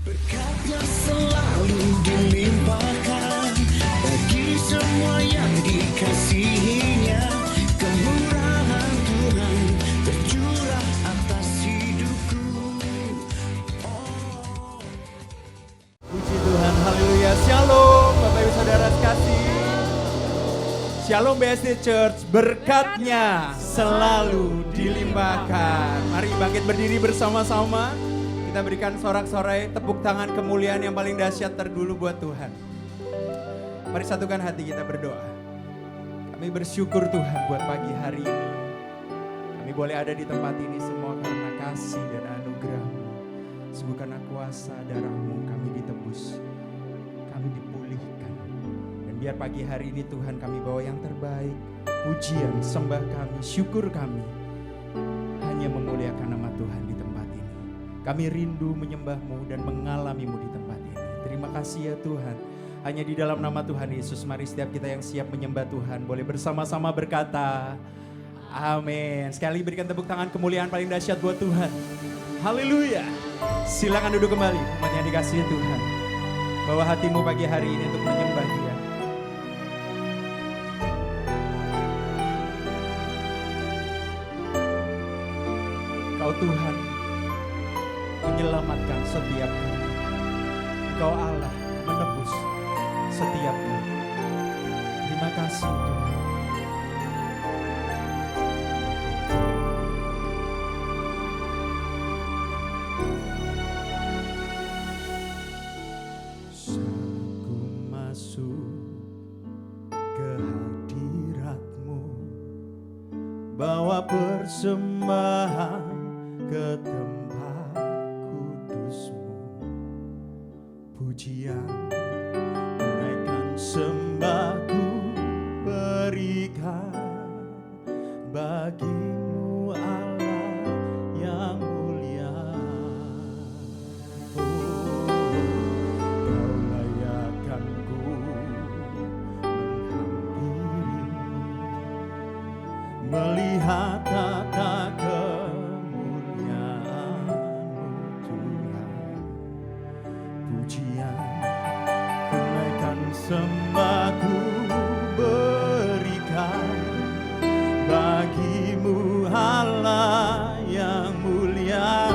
Berkatnya selalu dilimpahkan bagi semua yang dikasihinya. Kemurahan Tuhan tercurah atas hidupku. Puji Tuhan, haleluya. Shalom Bapak Ibu Saudara sekasih. Shalom BSD Church, berkatnya selalu dilimpahkan. Mari bangkit berdiri bersama-sama. Kita berikan sorak-sorai tepuk tangan kemuliaan yang paling dahsyat terdulu buat Tuhan. Mari satukan hati kita berdoa. Kami bersyukur Tuhan buat pagi hari ini. Kami boleh ada di tempat ini semua karena kasih dan anugerah-Mu. Sungguh karena kuasa darah-Mu kami ditebus, kami dipulihkan. Dan biar pagi hari ini Tuhan kami bawa yang terbaik. Pujian, sembah kami, syukur kami hanya memuliakan nama Tuhan di tempat ini. Kami rindu menyembah-Mu dan mengalami-Mu di tempat ini. Terima kasih ya Tuhan. Hanya di dalam nama Tuhan Yesus, mari setiap kita yang siap menyembah Tuhan boleh bersama-sama berkata, amin. Sekali berikan tepuk tangan kemuliaan paling dahsyat buat Tuhan. Haleluya. Silakan duduk kembali, umat yang dikasihi Tuhan. Bawa hatimu pagi hari ini untuk menyembah Dia. Kau Tuhan menyelamatkan setiap kami. Kau Allah menebus setiap kami. Terima kasih Tuhan. Bawa persembahan ke tempat kudus-Mu. Pujian menaikkan sembahku berikan bagi-Mu Allah yang mulia. Oh, Kau layakkan ku melihat tata kemuliaan-Mu Tuhan. Pujian kunaikan sembahku berikan bagi-Mu Allah yang mulia.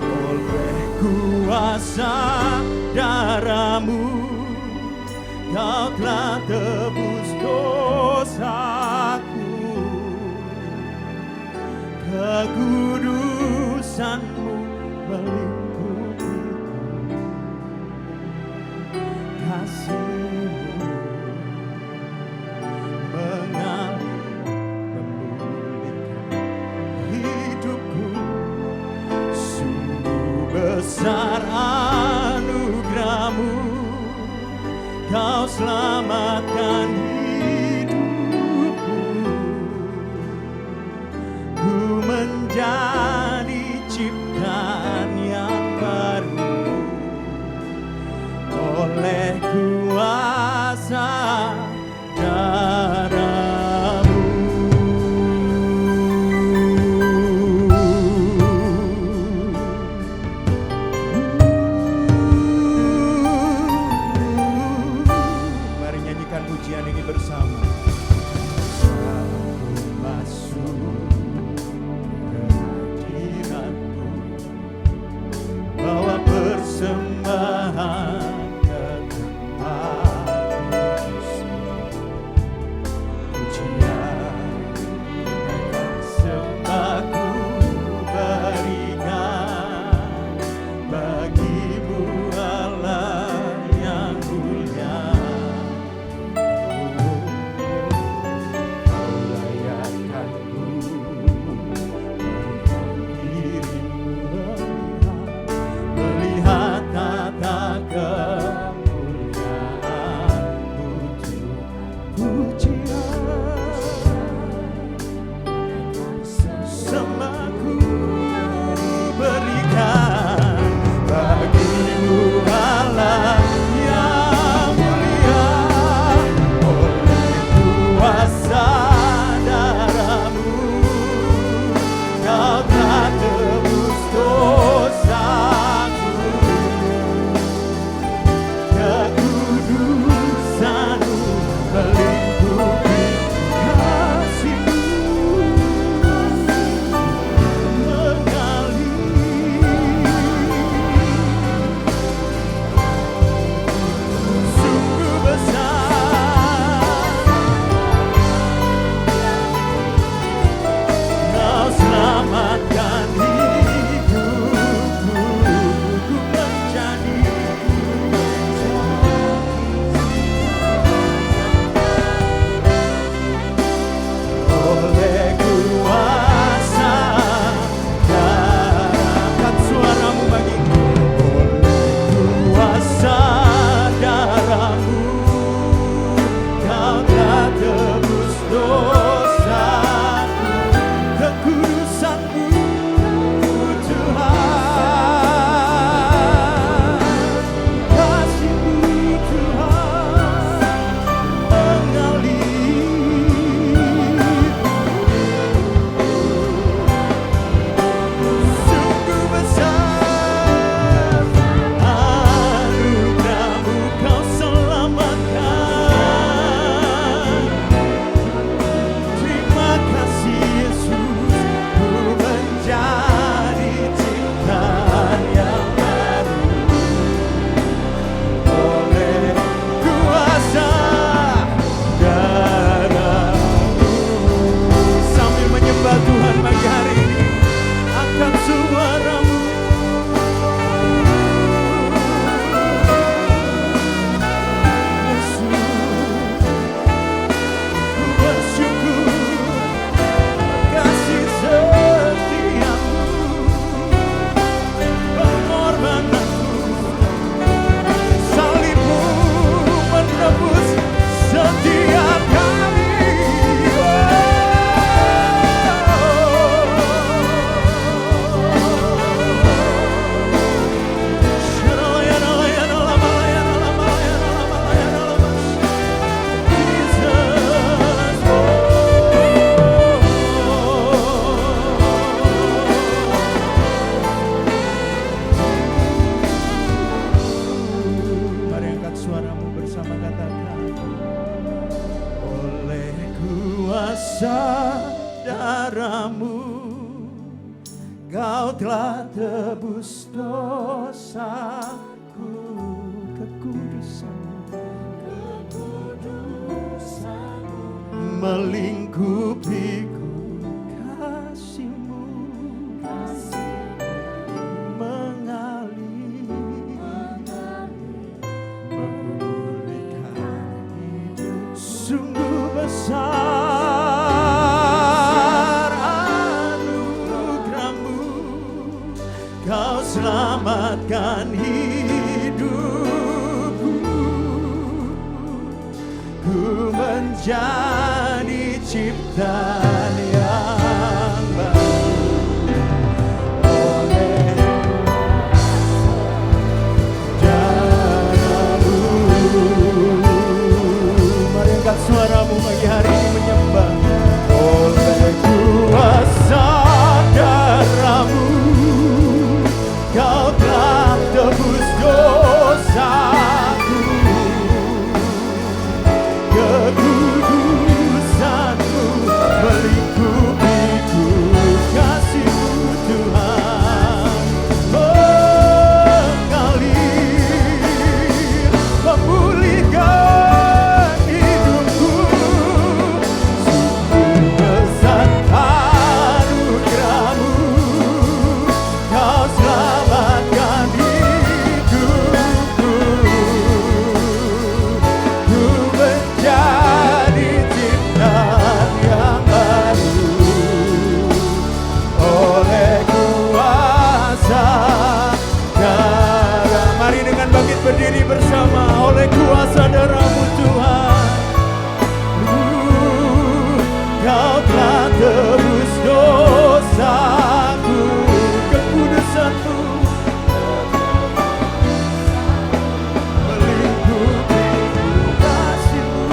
Oleh kuasa darah-Mu Kau telah tebus dosaku. Kekudusan-Mu meliputi kasih-Mu mengalir memulihkan hidupku. Sungguh besar anugerah-Mu, Kau selamatkan hidupku. Ku menjadi ciptaan yang baru oleh kuasa darah-Mu. Mari nyanyikan pujian ini bersama. Aku masuk ke Kau telah tebus dosaku, kekudusan melingkupiku, kasih-Mu mengalir, memulihkan hidup. Sungguh besar anugerah-Mu, Kau selamatkan hidupku. Ku menjadi ciptaan yang baru oleh darah-Mu. Mari angkat suaramu pagi hari ini menyembah. Oleh kuasa darah-Mu, Kau telah tebus dosaku, kekudusan-Mu melingkupiku, kasih-Mu Tuhan mengalir, memulihkan hidupku. Sungguh besar anugerah-Mu, Kau selamatkan hidupku. Ku menjadi ciptaan yang baru oleh kuasa darah. Mari dengan bangkit berdiri bersama. Oleh kuasa darah-Mu Tuhan, Kau telah tebus dosaku, kekudusan-Mu melingkupiku, kasih-Mu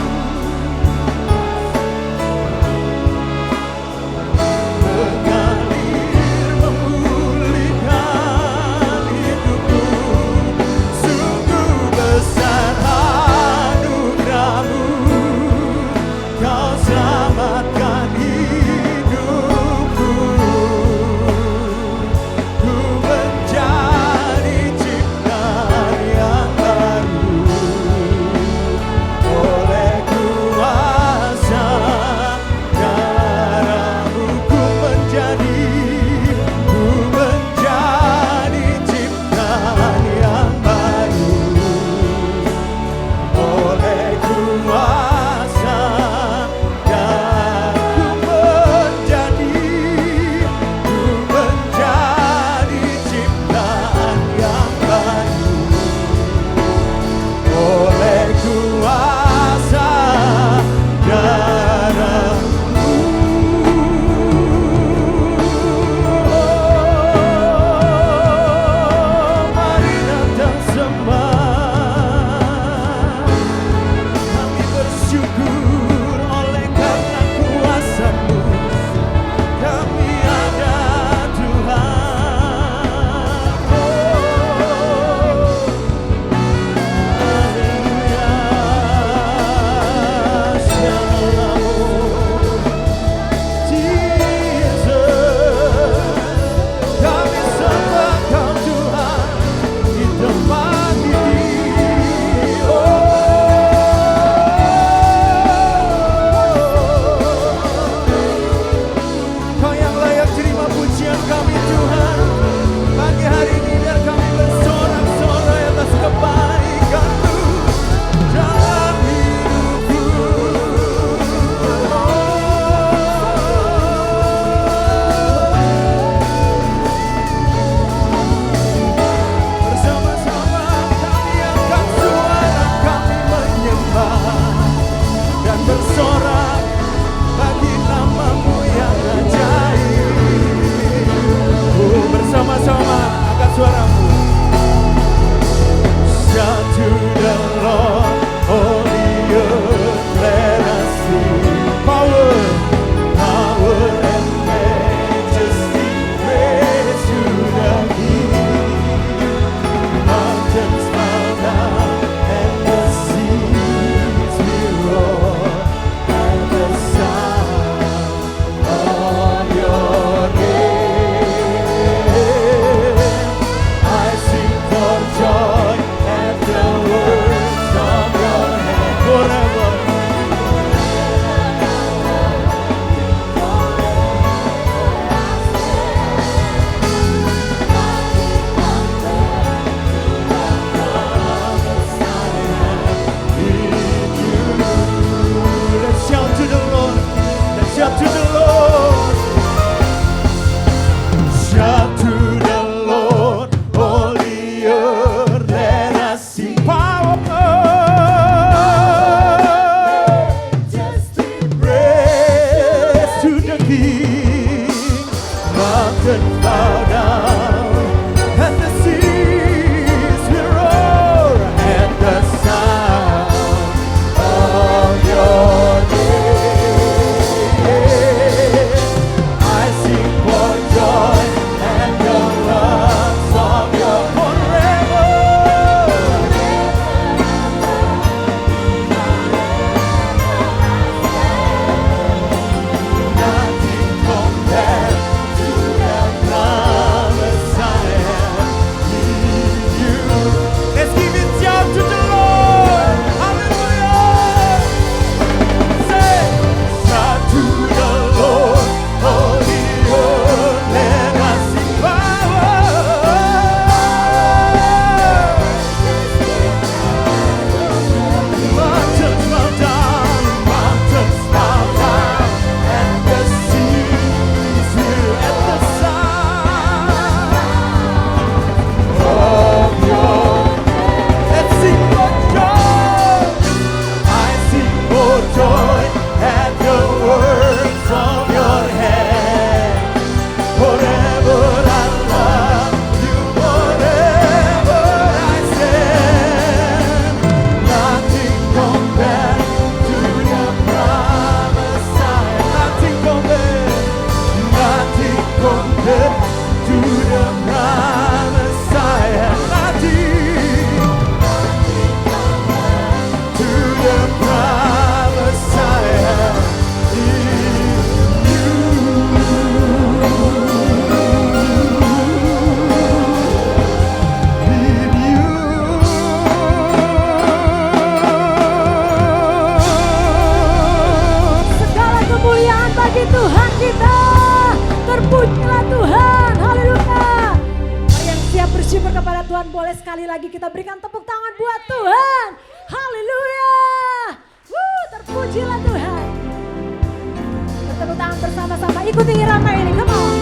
mengalir, memulihkan hidupku. Sungguh boleh sekali lagi kita berikan tepuk tangan buat Tuhan. Haleluya. Terpujilah Tuhan. Tepuk tangan bersama-sama, ikuti irama ini, come on.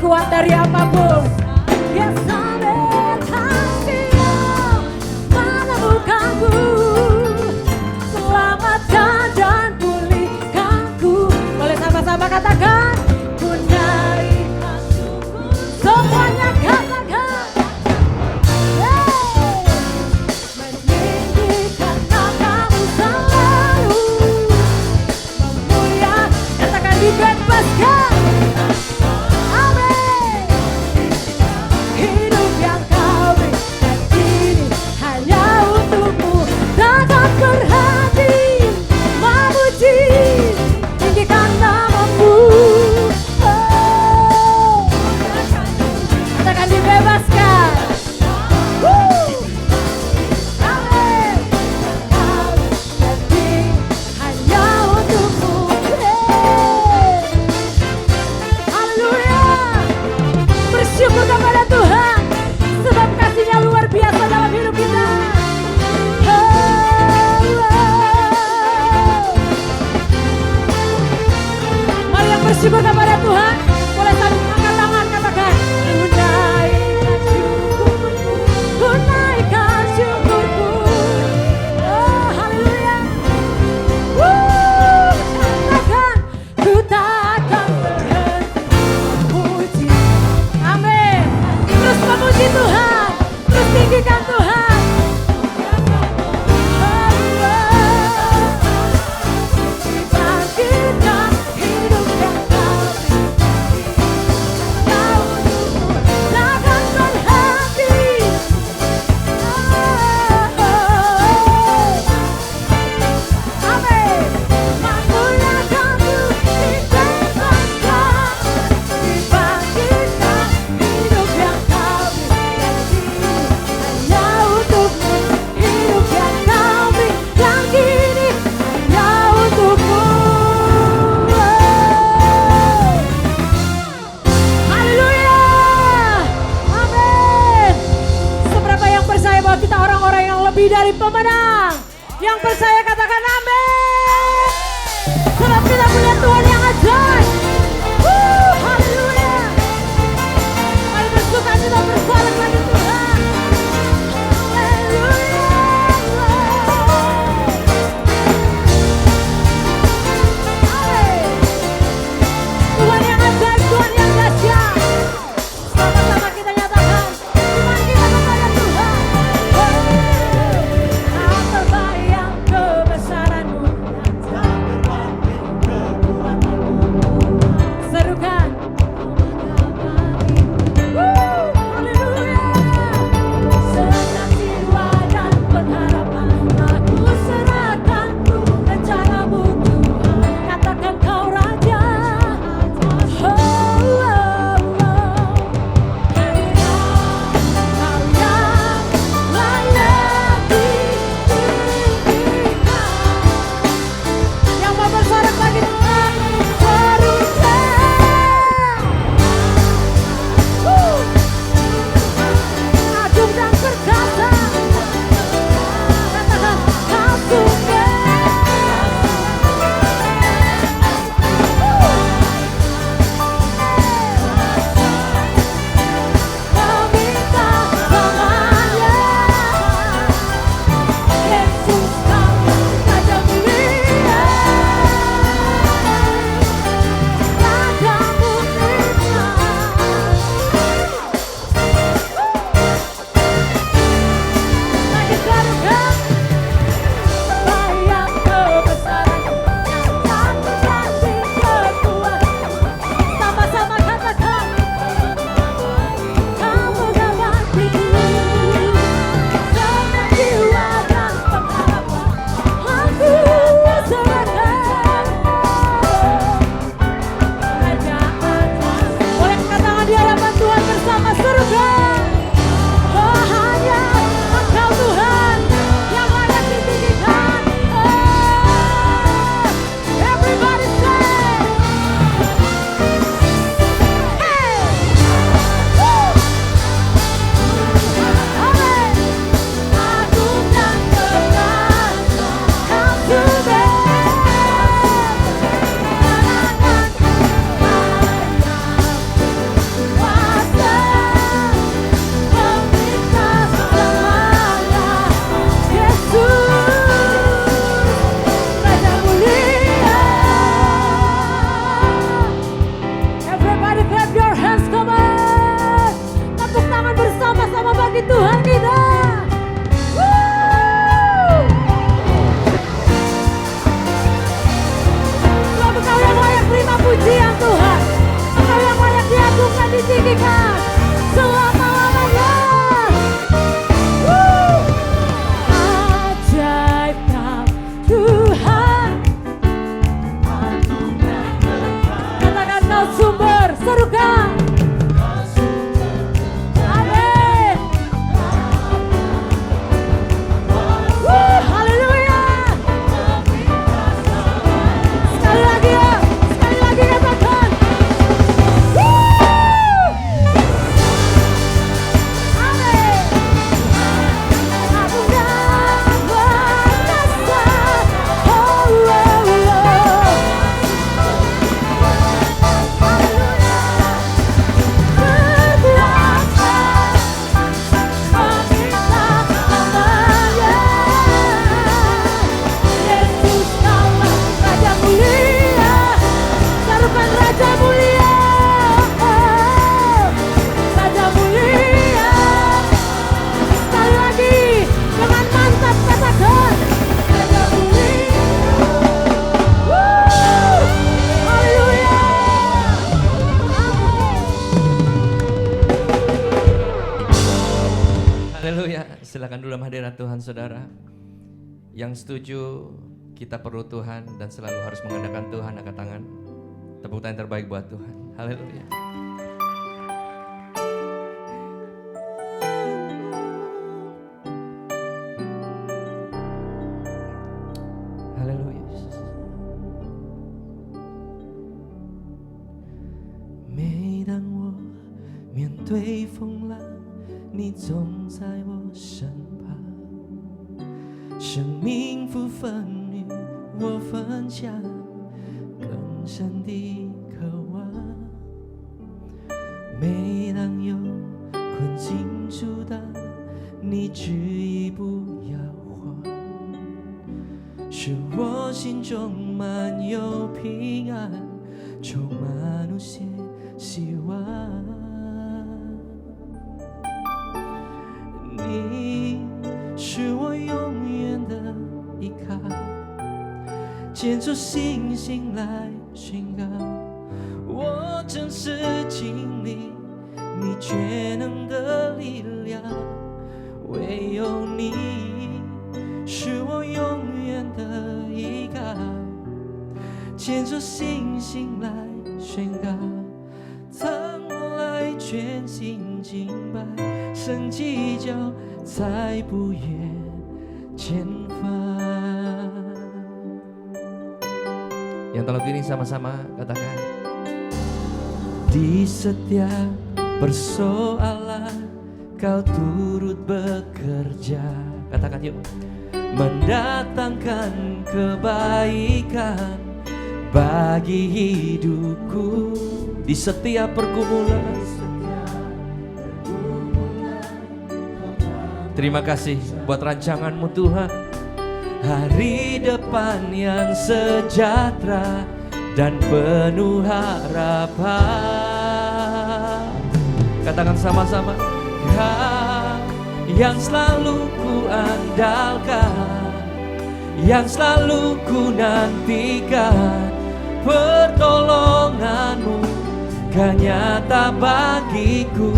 Kuat dari apapun, dia sampai kasih menemukanku, selamatkan dan pulihkanku. Boleh sama-sama katakan, ku naikkan syukur. Semuanya katakan, meninggikan namamu selalu, memuliakan, katakan dibebaskan. Bersyukur kepada Tuhan, boleh saling angkat tangan, katakan, ku naikkan syukurku, ku naikkan syukurku. Oh, haleluya. Katakan, ku takkan berhenti memuji. Amin. Terus memuji Tuhan, terus tinggikan Tuhan. Dari pemenang yang percaya katakan amin. Sebab kita punya Tuhan yang ajaib. Haleluya. Mari bersuka cita bersama kepada Tuhan. Haleluya. Amin. Tuhan yang ajaib, Tuhan yang dahsyat. Sama-sama kita nyatakan iman kita kepada Tuhan. Terbayang kebesaran bagi Tuhan kita. Sebab Engkau yang layak terima pujian Tuhan. Engkau yang layak diagungkan, ditinggikan selama-lamanya. Ajaib Kau Tuhan. Katakan Kau sumber, serukan. Amin. Haleluya. Sekali lagi ya, sekali lagi katakan. Amin. Aku dan berkasa. Oh, oh, oh. Haleluya. Berkuasa meminta namanya. Yesus Kaulah Raja mulia. Taruhkan Raja mulia. Raja mulia. Sekali lagi dengan mantap katakan. Raja mulia. Haleluya. Haleluya, silakan dulu dalam hadirat Tuhan saudara. Yang setuju kita perlu Tuhan dan selalu harus mengandalkan Tuhan, angkat tangan. Tepuk tangan terbaik buat Tuhan. Haleluya. Haleluya. 每当我面对风浪，你总在我身旁，生命不分与我分享更深的渴望。每当有困境阻挡，你执意不摇晃，使我心中满有平安，充满无限希望。你是我永远的依靠，借着信心来宣告，我真实经历你全能的力量，唯有你是我永远的依靠，借着信心来宣告，当我来全心敬拜，神迹就在不远前方。Yang telah pilih sama-sama katakan. Di setiap persoalan Kau turut bekerja. Katakan yuk. Mendatangkan kebaikan bagi hidupku. Di setiap pergumulan. Terima kasih buat rancanganmu Tuhan. Hari depan yang sejahtera dan penuh harapan. Katakan sama-sama. Kau yang selalu ku andalkan, yang selalu ku nantikan, pertolonganmu kan nyata bagiku.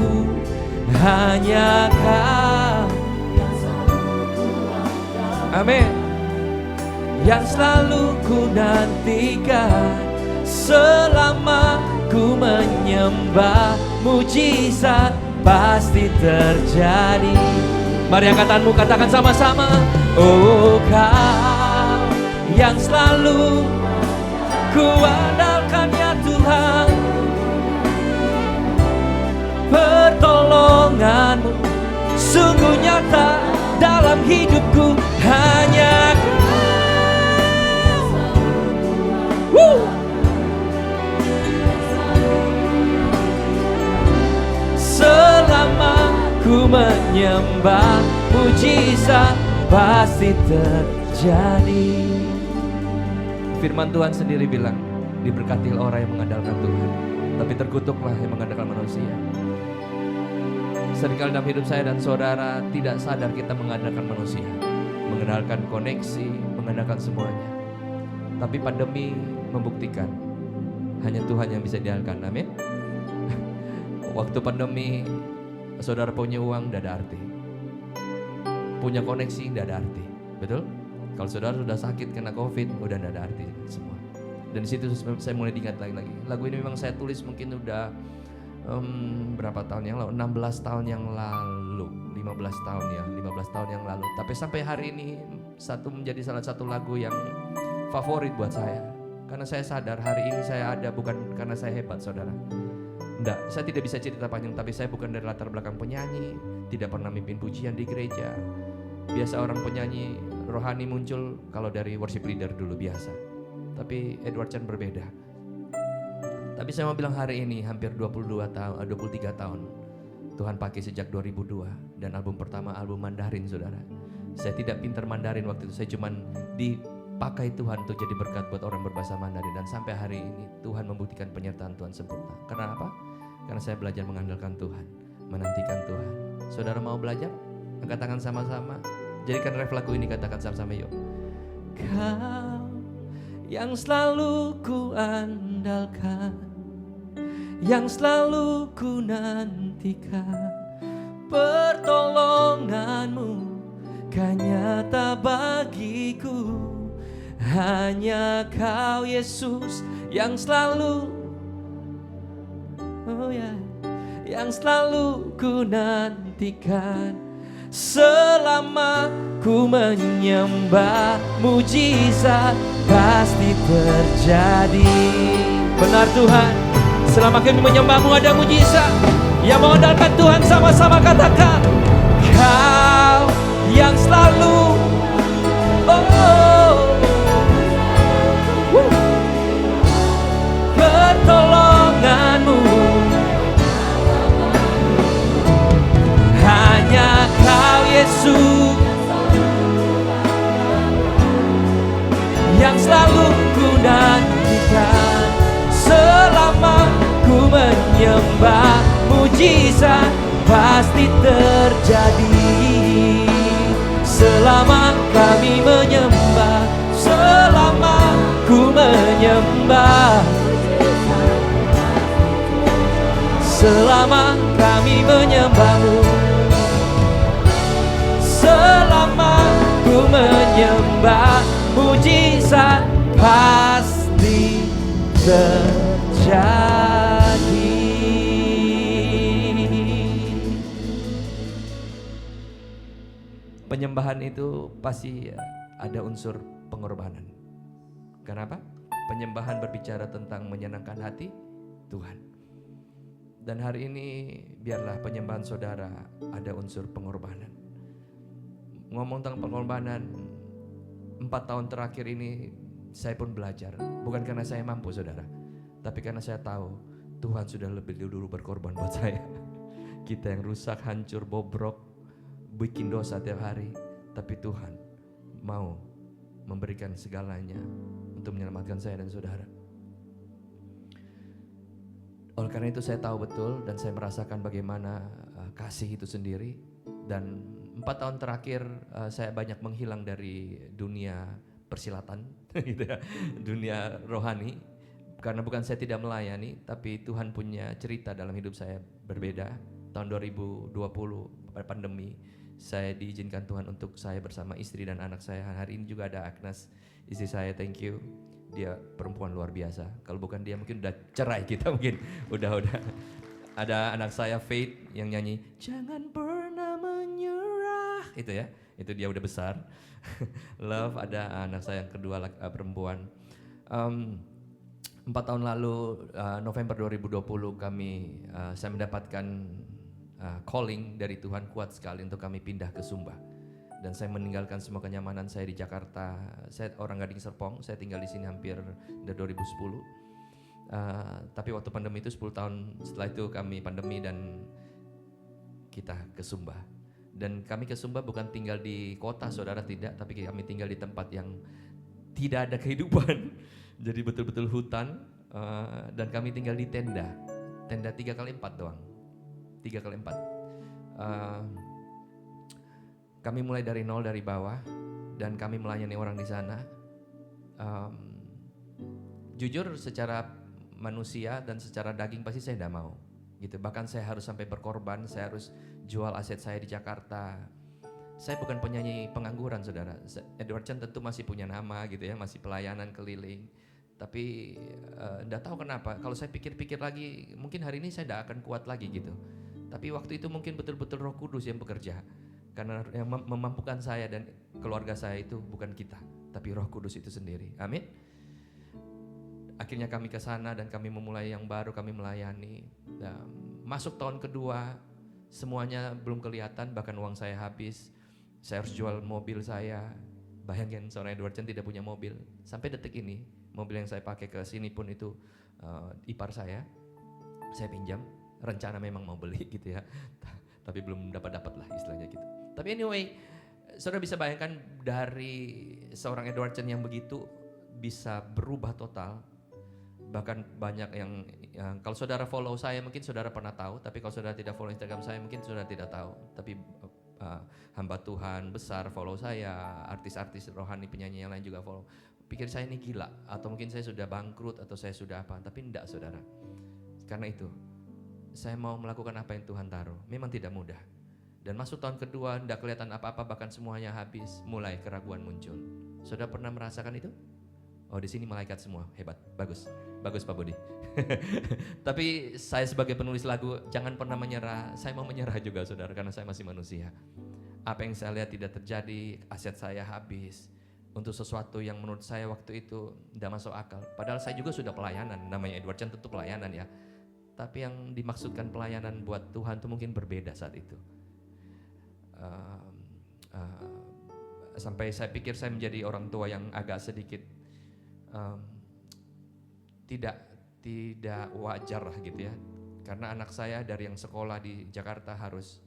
Hanya Kau, amin, yang selalu ku nantikan selama ku menyembah. Mujizat pasti terjadi. Mari angkatanmu katakan sama-sama. Oh Kau yang selalu ku andalkan ya Tuhan, pertolonganmu sungguh nyata dalam hidupku. Hanya Kau, selama ku menyembah, mujizat pasti terjadi. Firman Tuhan sendiri bilang, diberkatilah orang yang mengandalkan Tuhan, tapi terkutuklah yang mengandalkan manusia. Seringkali dalam hidup saya dan saudara tidak sadar kita mengandalkan manusia, mengandalkan koneksi, mengandalkan semuanya. Tapi pandemi membuktikan hanya Tuhan yang bisa diandalkan. Amin. Waktu pandemi saudara punya uang tidak ada arti, punya koneksi tidak ada arti, betul? Kalau saudara sudah sakit kena COVID udah tidak ada arti semua. Dan di situ saya mulai diingat lagi. Lagu ini memang saya tulis mungkin udah berapa tahun yang lalu, 16 tahun yang lalu, 15 tahun ya, 15 tahun yang lalu. Tapi sampai hari ini menjadi salah satu lagu yang favorit buat saya. Karena saya sadar hari ini saya ada bukan karena saya hebat, saudara. Enggak, saya tidak bisa cerita panjang, tapi saya bukan dari latar belakang penyanyi, tidak pernah mimpin pujian di gereja. Biasa orang penyanyi rohani muncul kalau dari worship leader dulu biasa. Tapi Edward Chan berbeda. Tapi saya mau bilang hari ini hampir 23 tahun Tuhan pakai sejak 2002 dan album pertama album Mandarin, saudara. Saya tidak pintar Mandarin waktu itu, saya cuman dipakai Tuhan untuk jadi berkat buat orang berbahasa Mandarin, dan sampai hari ini Tuhan membuktikan penyertaan Tuhan sempurna. Karena apa? Karena saya belajar mengandalkan Tuhan, menantikan Tuhan. Saudara mau belajar? Angkat tangan sama-sama. Jadikan ref lagu ini, katakan sama-sama yuk. Kau yang selalu ku andalkan, yang selalu ku nantikan, pertolonganmu kan nyata bagiku. Hanya Kau Yesus yang selalu, oh ya, yang selalu ku nantikan. Selama ku menyembah, mujizat pasti terjadi. Benar Tuhan, selama kami menyembah-Mu ada mujizat. Yang mengandalkan Tuhan sama-sama katakan, Kau yang selalu, pertolongan-Mu, hanya Kau Yesus yang selalu ku nantikan. Selama ku menyembah, mujizat pasti terjadi. Selama kami menyembah, selama ku menyembah, selama kami menyembah-Mu, selama ku menyembah, mujizat pasti terjadi. Penyembahan itu pasti ada unsur pengorbanan. Kenapa? Penyembahan berbicara tentang menyenangkan hati Tuhan. Dan hari ini biarlah penyembahan saudara ada unsur pengorbanan. Ngomong tentang pengorbanan, 4 tahun terakhir ini saya pun belajar. Bukan karena saya mampu, saudara, tapi karena saya tahu Tuhan sudah lebih dulu berkorban buat saya. Kita yang rusak, hancur, bobrok, bikin dosa tiap hari, tapi Tuhan mau memberikan segalanya untuk menyelamatkan saya dan saudara. Oleh karena itu saya tahu betul dan saya merasakan bagaimana kasih itu sendiri. Dan 4 tahun terakhir saya banyak menghilang dari dunia persilatan, gitu ya, dunia rohani. Karena bukan saya tidak melayani, tapi Tuhan punya cerita dalam hidup saya berbeda. Tahun 2020 pada pandemi, saya diizinkan Tuhan untuk saya bersama istri dan anak saya. Hari ini juga ada Agnes, istri saya, thank you. Dia perempuan luar biasa. Kalau bukan dia mungkin udah cerai kita, mungkin udah. Ada anak saya Faith yang nyanyi jangan pernah menyerah, itu ya, itu dia udah besar. Love, ada anak saya yang kedua perempuan. 4 tahun lalu November 2020 saya mendapatkan calling dari Tuhan kuat sekali untuk kami pindah ke Sumba. Dan saya meninggalkan semua kenyamanan saya di Jakarta. Saya orang Gading Serpong, saya tinggal di sini hampir dari 2010. Tapi waktu pandemi itu 10 tahun setelah itu kami pandemi dan kita ke Sumba. Dan kami ke Sumba bukan tinggal di kota, saudara, tidak, tapi kami tinggal di tempat yang tidak ada kehidupan. Jadi betul-betul hutan, dan kami tinggal di tenda 3x4 doang, 3x4. Uh, Kami mulai dari nol, dari bawah, dan kami melayani orang di sana. Jujur secara manusia dan secara daging pasti saya tidak mau gitu. Bahkan saya harus sampai berkorban, saya harus jual aset saya di Jakarta. Saya bukan penyanyi pengangguran, saudara. Edward Chen tentu masih punya nama gitu ya, masih pelayanan keliling. Tapi tidak tahu kenapa, kalau saya pikir-pikir lagi, mungkin hari ini saya tidak akan kuat lagi gitu. Tapi waktu itu mungkin betul-betul Roh Kudus yang bekerja. Karena yang memampukan saya dan keluarga saya itu bukan kita, tapi Roh Kudus itu sendiri. Amin. Akhirnya kami ke sana dan kami memulai yang baru, kami melayani. Dan masuk tahun kedua, semuanya belum kelihatan, bahkan uang saya habis. Saya harus jual mobil saya. Bayangkan seorang Edward Chen tidak punya mobil. Sampai detik ini, mobil yang saya pakai ke sini pun itu ipar saya pinjam. Rencana memang mau beli gitu ya, tapi belum dapat lah istilahnya gitu. Tapi anyway, saudara bisa bayangkan dari seorang Edward Chen yang begitu bisa berubah total. Bahkan banyak yang kalau saudara follow saya mungkin saudara pernah tahu, tapi kalau saudara tidak follow Instagram saya mungkin saudara tidak tahu. Tapi hamba Tuhan besar follow saya, artis-artis rohani penyanyi yang lain juga follow. Pikir saya ini gila, atau mungkin saya sudah bangkrut, atau saya sudah apa, tapi enggak saudara. Karena itu, saya mau melakukan apa yang Tuhan taruh, memang tidak mudah. Dan masuk tahun kedua, tidak kelihatan apa-apa, bahkan semuanya habis, mulai keraguan muncul. Saudara pernah merasakan itu? Oh, di sini malaikat semua, hebat, bagus Pak Budi. Tapi saya sebagai penulis lagu, jangan pernah menyerah. Saya mau menyerah juga saudara, karena saya masih manusia. Apa yang saya lihat tidak terjadi, aset saya habis. Untuk sesuatu yang menurut saya waktu itu tidak masuk akal. Padahal saya juga sudah pelayanan, namanya Edward Chen tentu pelayanan ya. Tapi yang dimaksudkan pelayanan buat Tuhan itu mungkin berbeda saat itu. Sampai saya pikir saya menjadi orang tua yang agak sedikit tidak wajar lah gitu ya. Karena anak saya dari yang sekolah di Jakarta harus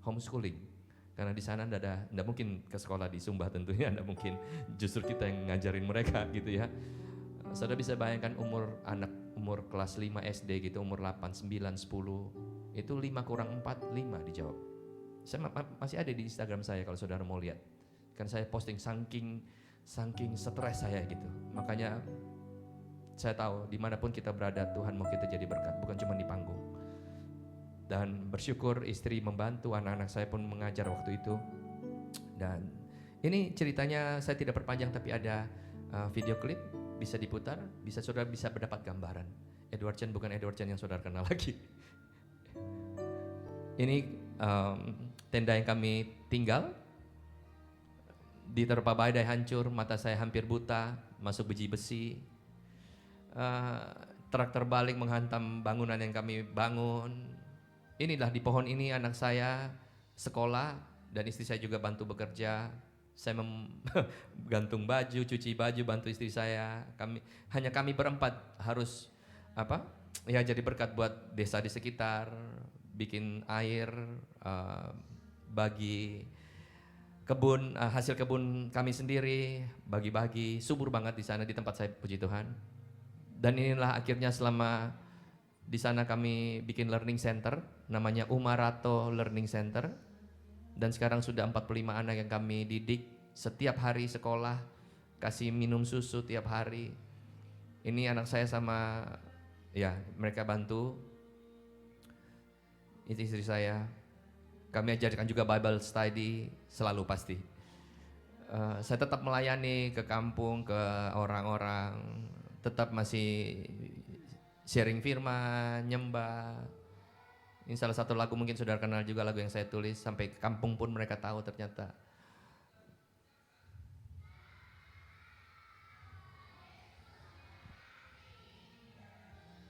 homeschooling. Karena di sana tidak mungkin ke sekolah di Sumba tentunya, tidak mungkin. Justru kita yang ngajarin mereka gitu ya. Saudara bisa bayangkan umur kelas 5 SD gitu, umur 8, 9, 10. Itu 5 kurang 4, 5 dijawab. Saya masih ada di Instagram saya kalau saudara mau lihat. Kan saya posting saking stres saya gitu. Makanya saya tahu dimanapun kita berada Tuhan mau kita jadi berkat, bukan cuma di panggung. Dan bersyukur istri membantu, anak-anak saya pun mengajar waktu itu. Dan ini ceritanya saya tidak perpanjang, tapi ada video klip bisa diputar, saudara bisa mendapat gambaran. Edward Chen bukan Edward Chen yang saudara kenal lagi. Ini tenda yang kami tinggal. Diterpa badai hancur, mata saya hampir buta, masuk biji besi. Truk terbalik menghantam bangunan yang kami bangun. Inilah di pohon ini anak saya sekolah dan istri saya juga bantu bekerja. Saya gantung baju, cuci baju, bantu istri saya. Hanya kami berempat harus jadi berkat buat desa di sekitar, bikin air, bagi kebun, hasil kebun kami sendiri, bagi-bagi, subur banget di sana di tempat saya, puji Tuhan. Dan inilah akhirnya selama di sana kami bikin learning center, namanya Umarato Learning Center. Dan sekarang sudah 45 anak yang kami didik, setiap hari sekolah, kasih minum susu tiap hari. Ini anak saya sama, ya mereka bantu, istri saya. Kami ajarkan juga Bible study, selalu pasti. Saya tetap melayani ke kampung, ke orang-orang, tetap masih sharing firman, nyembah. Ini salah satu lagu mungkin saudara kenal juga, lagu yang saya tulis, sampai ke kampung pun mereka tahu ternyata.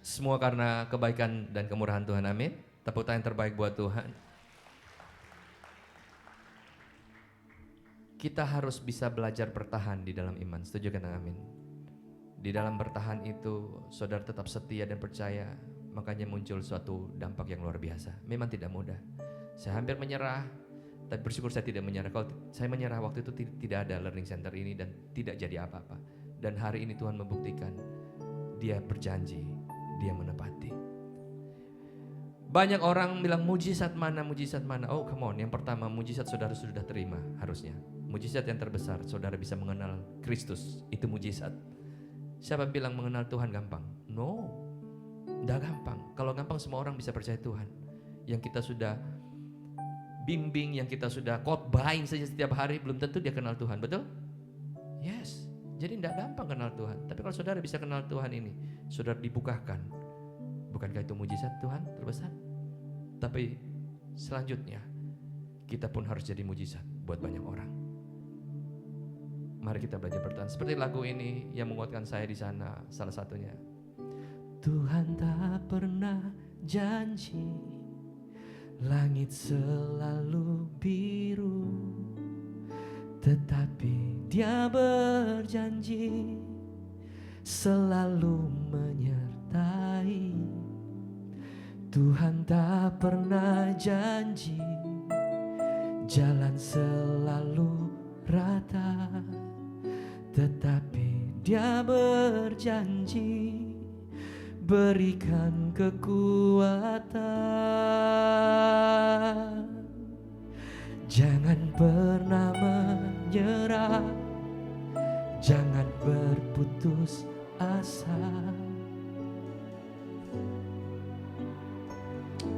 Semua karena kebaikan dan kemurahan Tuhan, amin. Tepuk tangan terbaik buat Tuhan. Kita harus bisa belajar bertahan di dalam iman, setuju kan, amin. Di dalam bertahan itu, saudara tetap setia dan percaya, makanya muncul suatu dampak yang luar biasa. Memang tidak mudah. Saya hampir menyerah, tapi bersyukur saya tidak menyerah. Kalau saya menyerah waktu itu tidak ada learning center ini dan tidak jadi apa-apa. Dan hari ini Tuhan membuktikan, Dia berjanji, Dia menepati. Banyak orang bilang mujizat mana, mujizat mana. Oh come on, yang pertama mujizat saudara sudah terima harusnya. Mujizat yang terbesar, saudara bisa mengenal Kristus, itu mujizat. Siapa bilang mengenal Tuhan gampang? No, tidak gampang. Kalau gampang semua orang bisa percaya Tuhan. Yang kita sudah bimbing, yang kita sudah khotbahin saja setiap hari, belum tentu dia kenal Tuhan, betul? Yes, jadi tidak gampang kenal Tuhan. Tapi kalau saudara bisa kenal Tuhan ini, saudara dibukakan. Bukankah itu mujizat Tuhan terbesar? Tapi selanjutnya, kita pun harus jadi mujizat buat banyak orang. Mari kita belajar bertahan. Seperti lagu ini yang menguatkan saya di sana, salah satunya. Tuhan tak pernah janji, langit selalu biru, tetapi Dia berjanji selalu menyertai. Tuhan tak pernah janji jalan selalu rata, tetapi Dia berjanji berikan kekuatan. Jangan pernah menyerah, jangan berputus asa.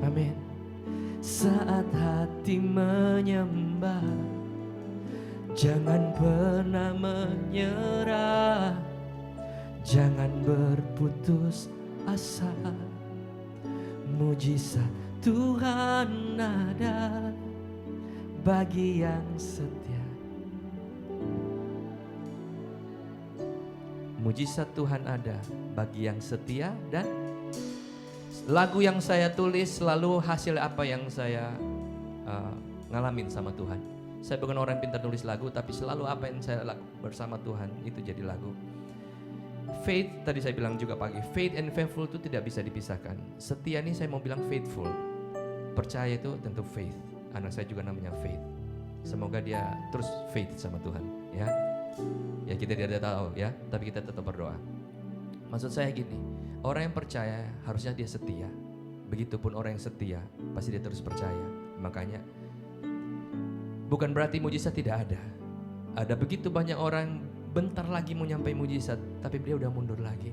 Amin. Saat hati menyembah, jangan pernah menyerah, jangan berputus asa. Mujizat Tuhan ada bagi yang setia. Mujizat Tuhan ada bagi yang setia. Dan lagu yang saya tulis selalu hasil apa yang saya ngalamin sama Tuhan. Saya bukan orang yang pintar nulis lagu, tapi selalu apa yang saya lakukan bersama Tuhan itu jadi lagu. Faith, tadi saya bilang juga pagi, faith and faithful itu tidak bisa dipisahkan. Setia ini saya mau bilang faithful. Percaya itu tentu faith. Anak saya juga namanya Faith. Semoga dia terus faith sama Tuhan, ya. Ya kita tidak tahu ya, tapi kita tetap berdoa. Maksud saya gini, orang yang percaya harusnya dia setia. Begitupun orang yang setia, pasti dia terus percaya. Makanya bukan berarti mujizat tidak ada. Ada begitu banyak orang bentar lagi mau nyampe mujizat, tapi dia udah mundur lagi.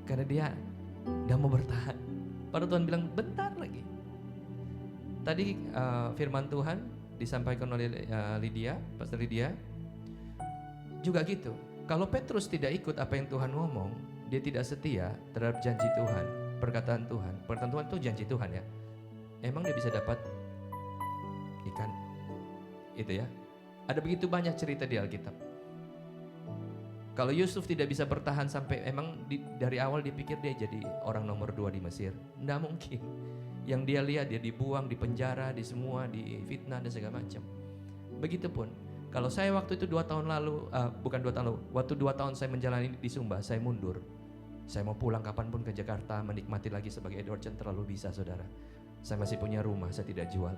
Karena dia gak mau bertahan. Padahal Tuhan bilang bentar lagi. Tadi firman Tuhan disampaikan oleh Lydia, Pastor Lydia, juga gitu. Kalau Petrus tidak ikut apa yang Tuhan ngomong, dia tidak setia terhadap janji Tuhan, perkataan Tuhan. Perkataan Tuhan itu janji Tuhan ya. Emang dia bisa dapat ikan? Itu ya. Ada begitu banyak cerita di Alkitab. Kalau Yusuf tidak bisa bertahan sampai dari awal dipikir dia jadi orang nomor 2 di Mesir. Nggak mungkin. Yang dia lihat dia dibuang, dipenjara, di semua, difitnah dan segala macam. Begitupun. Kalau saya waktu itu 2 tahun lalu, bukan 2 tahun lalu, waktu 2 tahun saya menjalani di Sumba, saya mundur. Saya mau pulang kapanpun ke Jakarta, menikmati lagi sebagai Edward Chen, terlalu bisa saudara. Saya masih punya rumah, saya tidak jual.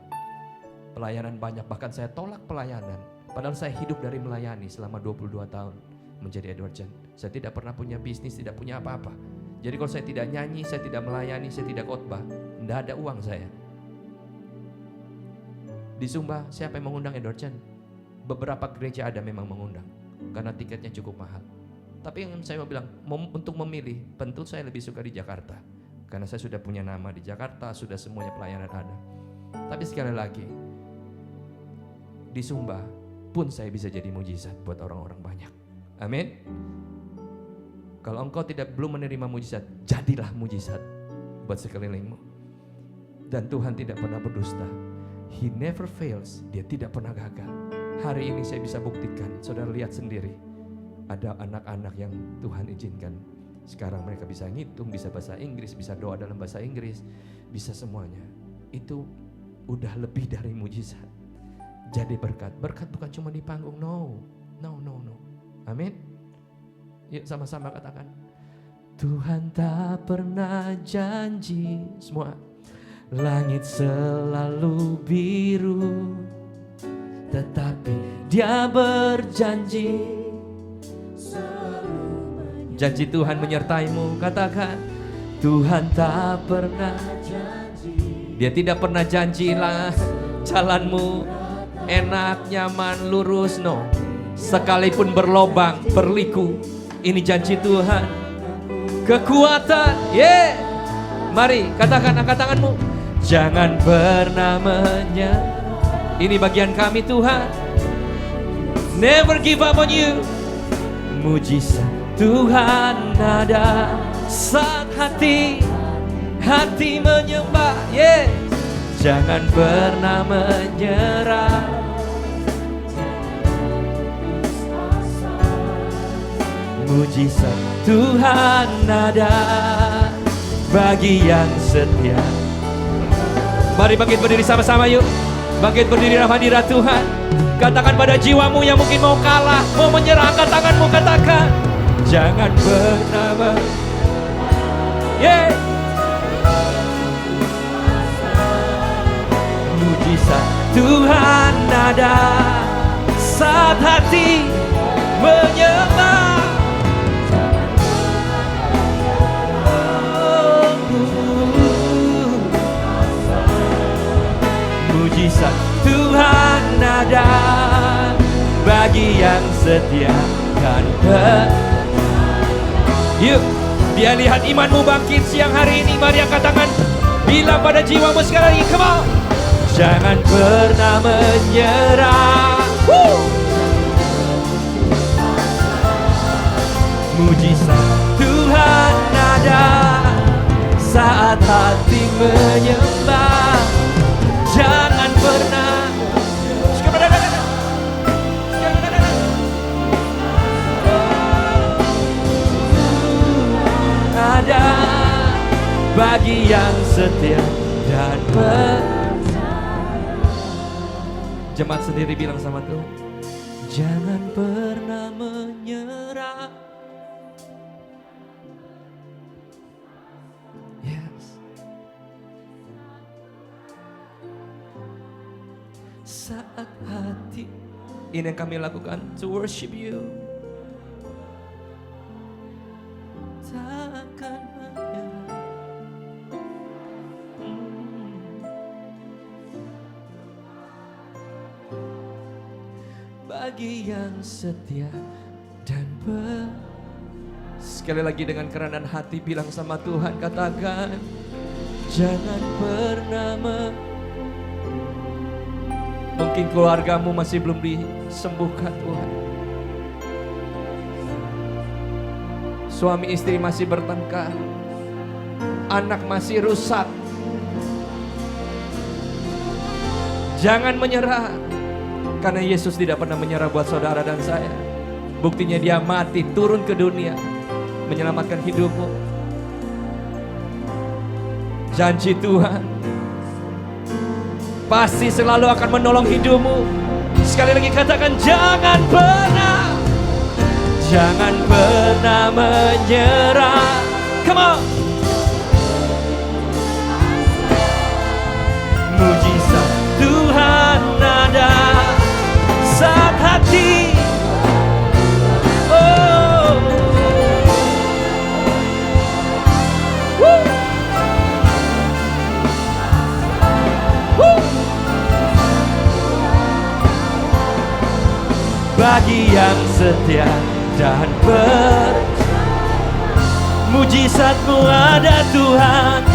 Pelayanan banyak, bahkan saya tolak pelayanan. Padahal saya hidup dari melayani selama 22 tahun menjadi Edward Chen. Saya tidak pernah punya bisnis, tidak punya apa-apa. Jadi kalau saya tidak nyanyi, saya tidak melayani, saya tidak khotbah, tidak ada uang saya. Di Sumba, siapa yang mengundang Edward Chen? Beberapa gereja ada memang mengundang, karena tiketnya cukup mahal. Tapi yang saya mau bilang, untuk memilih, tentu saya lebih suka di Jakarta. Karena saya sudah punya nama di Jakarta, sudah semuanya pelayanan ada. Tapi sekali lagi, di Sumba pun saya bisa jadi mujizat buat orang-orang banyak. Amin. Kalau engkau belum menerima mujizat, jadilah mujizat buat sekelilingmu. Dan Tuhan tidak pernah berdusta. He never fails. Dia tidak pernah gagal. Hari ini saya bisa buktikan. Saudara lihat sendiri. Ada anak-anak yang Tuhan izinkan. Sekarang mereka bisa ngitung, bisa bahasa Inggris, bisa doa dalam bahasa Inggris, bisa semuanya. Itu udah lebih dari mujizat. Jadi berkat. Berkat bukan cuma di panggung. No. Amin. Yuk sama-sama katakan. Tuhan tak pernah janji, semua, langit selalu biru, tetapi Dia berjanji Janji Tuhan menyertaimu. Katakan, Tuhan tak pernah janji Dia tidak pernah janjilah jalanmu enak, nyaman, lurus, no. Sekalipun berlobang, berliku, ini janji Tuhan. Kekuatan, yeah. Mari katakan, angkat tanganmu. Jangan pernah menyerah. Ini bagian kami Tuhan. Never give up on you. Mujizat Tuhan ada saat hati menyembah, yeah. Jangan pernah menyerah. Mujizat Tuhan ada bagi yang setia. Mari bangkit berdiri sama-sama yuk. Bangkit berdiri dalam hadirat Tuhan. Katakan pada jiwamu yang mungkin mau kalah, mau menyerah, angkat tanganmu, katakan. Jangan pernah yeah. Mujizat Tuhan ada saat hati menyembah. Mujizat Tuhan ada bagi yang setia dan yuk, dia lihat imanmu bangkit siang hari ini. Mari angkat tangan, bilang pada jiwamu sekali lagi, come on. Jangan pernah menyerah. Mujizat Tuhan ada saat hati menyembah. Jangan pernah ada bagi yang setia dan jemaat sendiri bilang sama Tuhan, jangan pernah menyerah. Yes. Saat hati, ini yang kami lakukan, to worship you. Takkan menyerah. Bagi yang setia dan sekali lagi dengan kerendahan hati bilang sama Tuhan, katakan, jangan pernah mungkin keluargamu masih belum disembuhkan Tuhan. Suami istri masih bertengkar, anak masih rusak. Jangan menyerah, karena Yesus tidak pernah menyerah buat saudara dan saya. Buktinya dia mati, turun ke dunia, menyelamatkan hidupmu. Janji Tuhan pasti selalu akan menolong hidupmu. Sekali lagi katakan, jangan pernah menyerah. Come on. Mujizat Tuhan ada saat hati. Oh. Woo. Woo. Bagi yang setia dan mujizatmu ada Tuhan.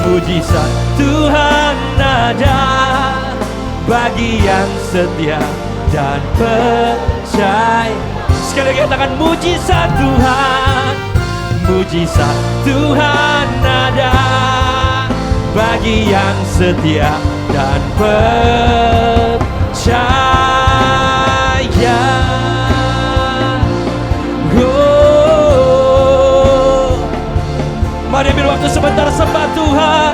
Mujizat Tuhan ada bagi yang setia dan percaya. Sekali lagi katakan, mujizat Tuhan. Mujizat Tuhan ada bagi yang setia dan percaya. Mari ambil waktu sebentar sembah Tuhan.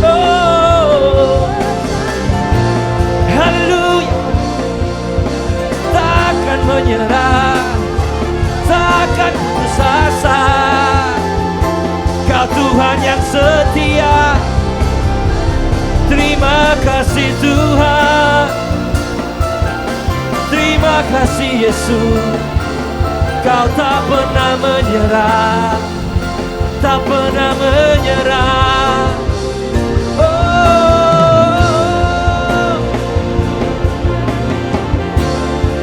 Oh, haleluya. Takkan menyerah, takkan putus asa. Kau Tuhan yang setia. Terima kasih Tuhan. Terima kasih Yesus. Kau tak pernah menyerah. tak pernah menyerah.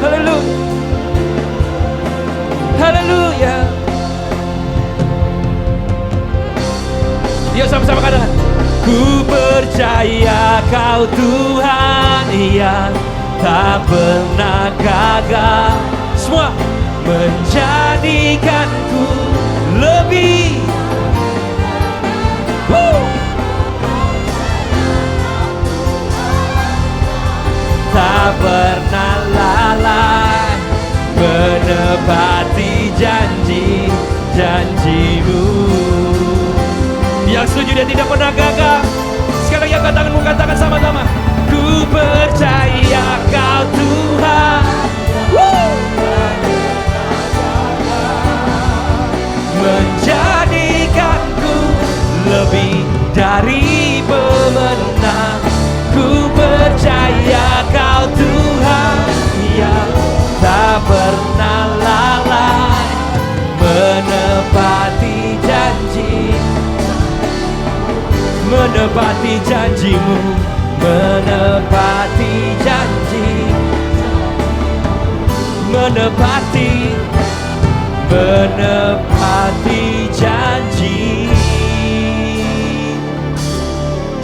Haleluya, haleluya. Yuk sama-sama katakan. Ku percaya Kau Tuhan yang tak pernah gagal. Semua menjadikanku lebih. Tak pernah lalai menepati janji-janjimu. Yang setuju dia tidak pernah gagal. Sekali lagi angkat tanganmu, katakan sama-sama. Ku percaya Kau Tuhan menjadikanku lebih dari pemenang. Ku percaya Kau Tuhan yang tak pernah lalai menepati janji, menepati janjimu, menepati janji, menepati janji,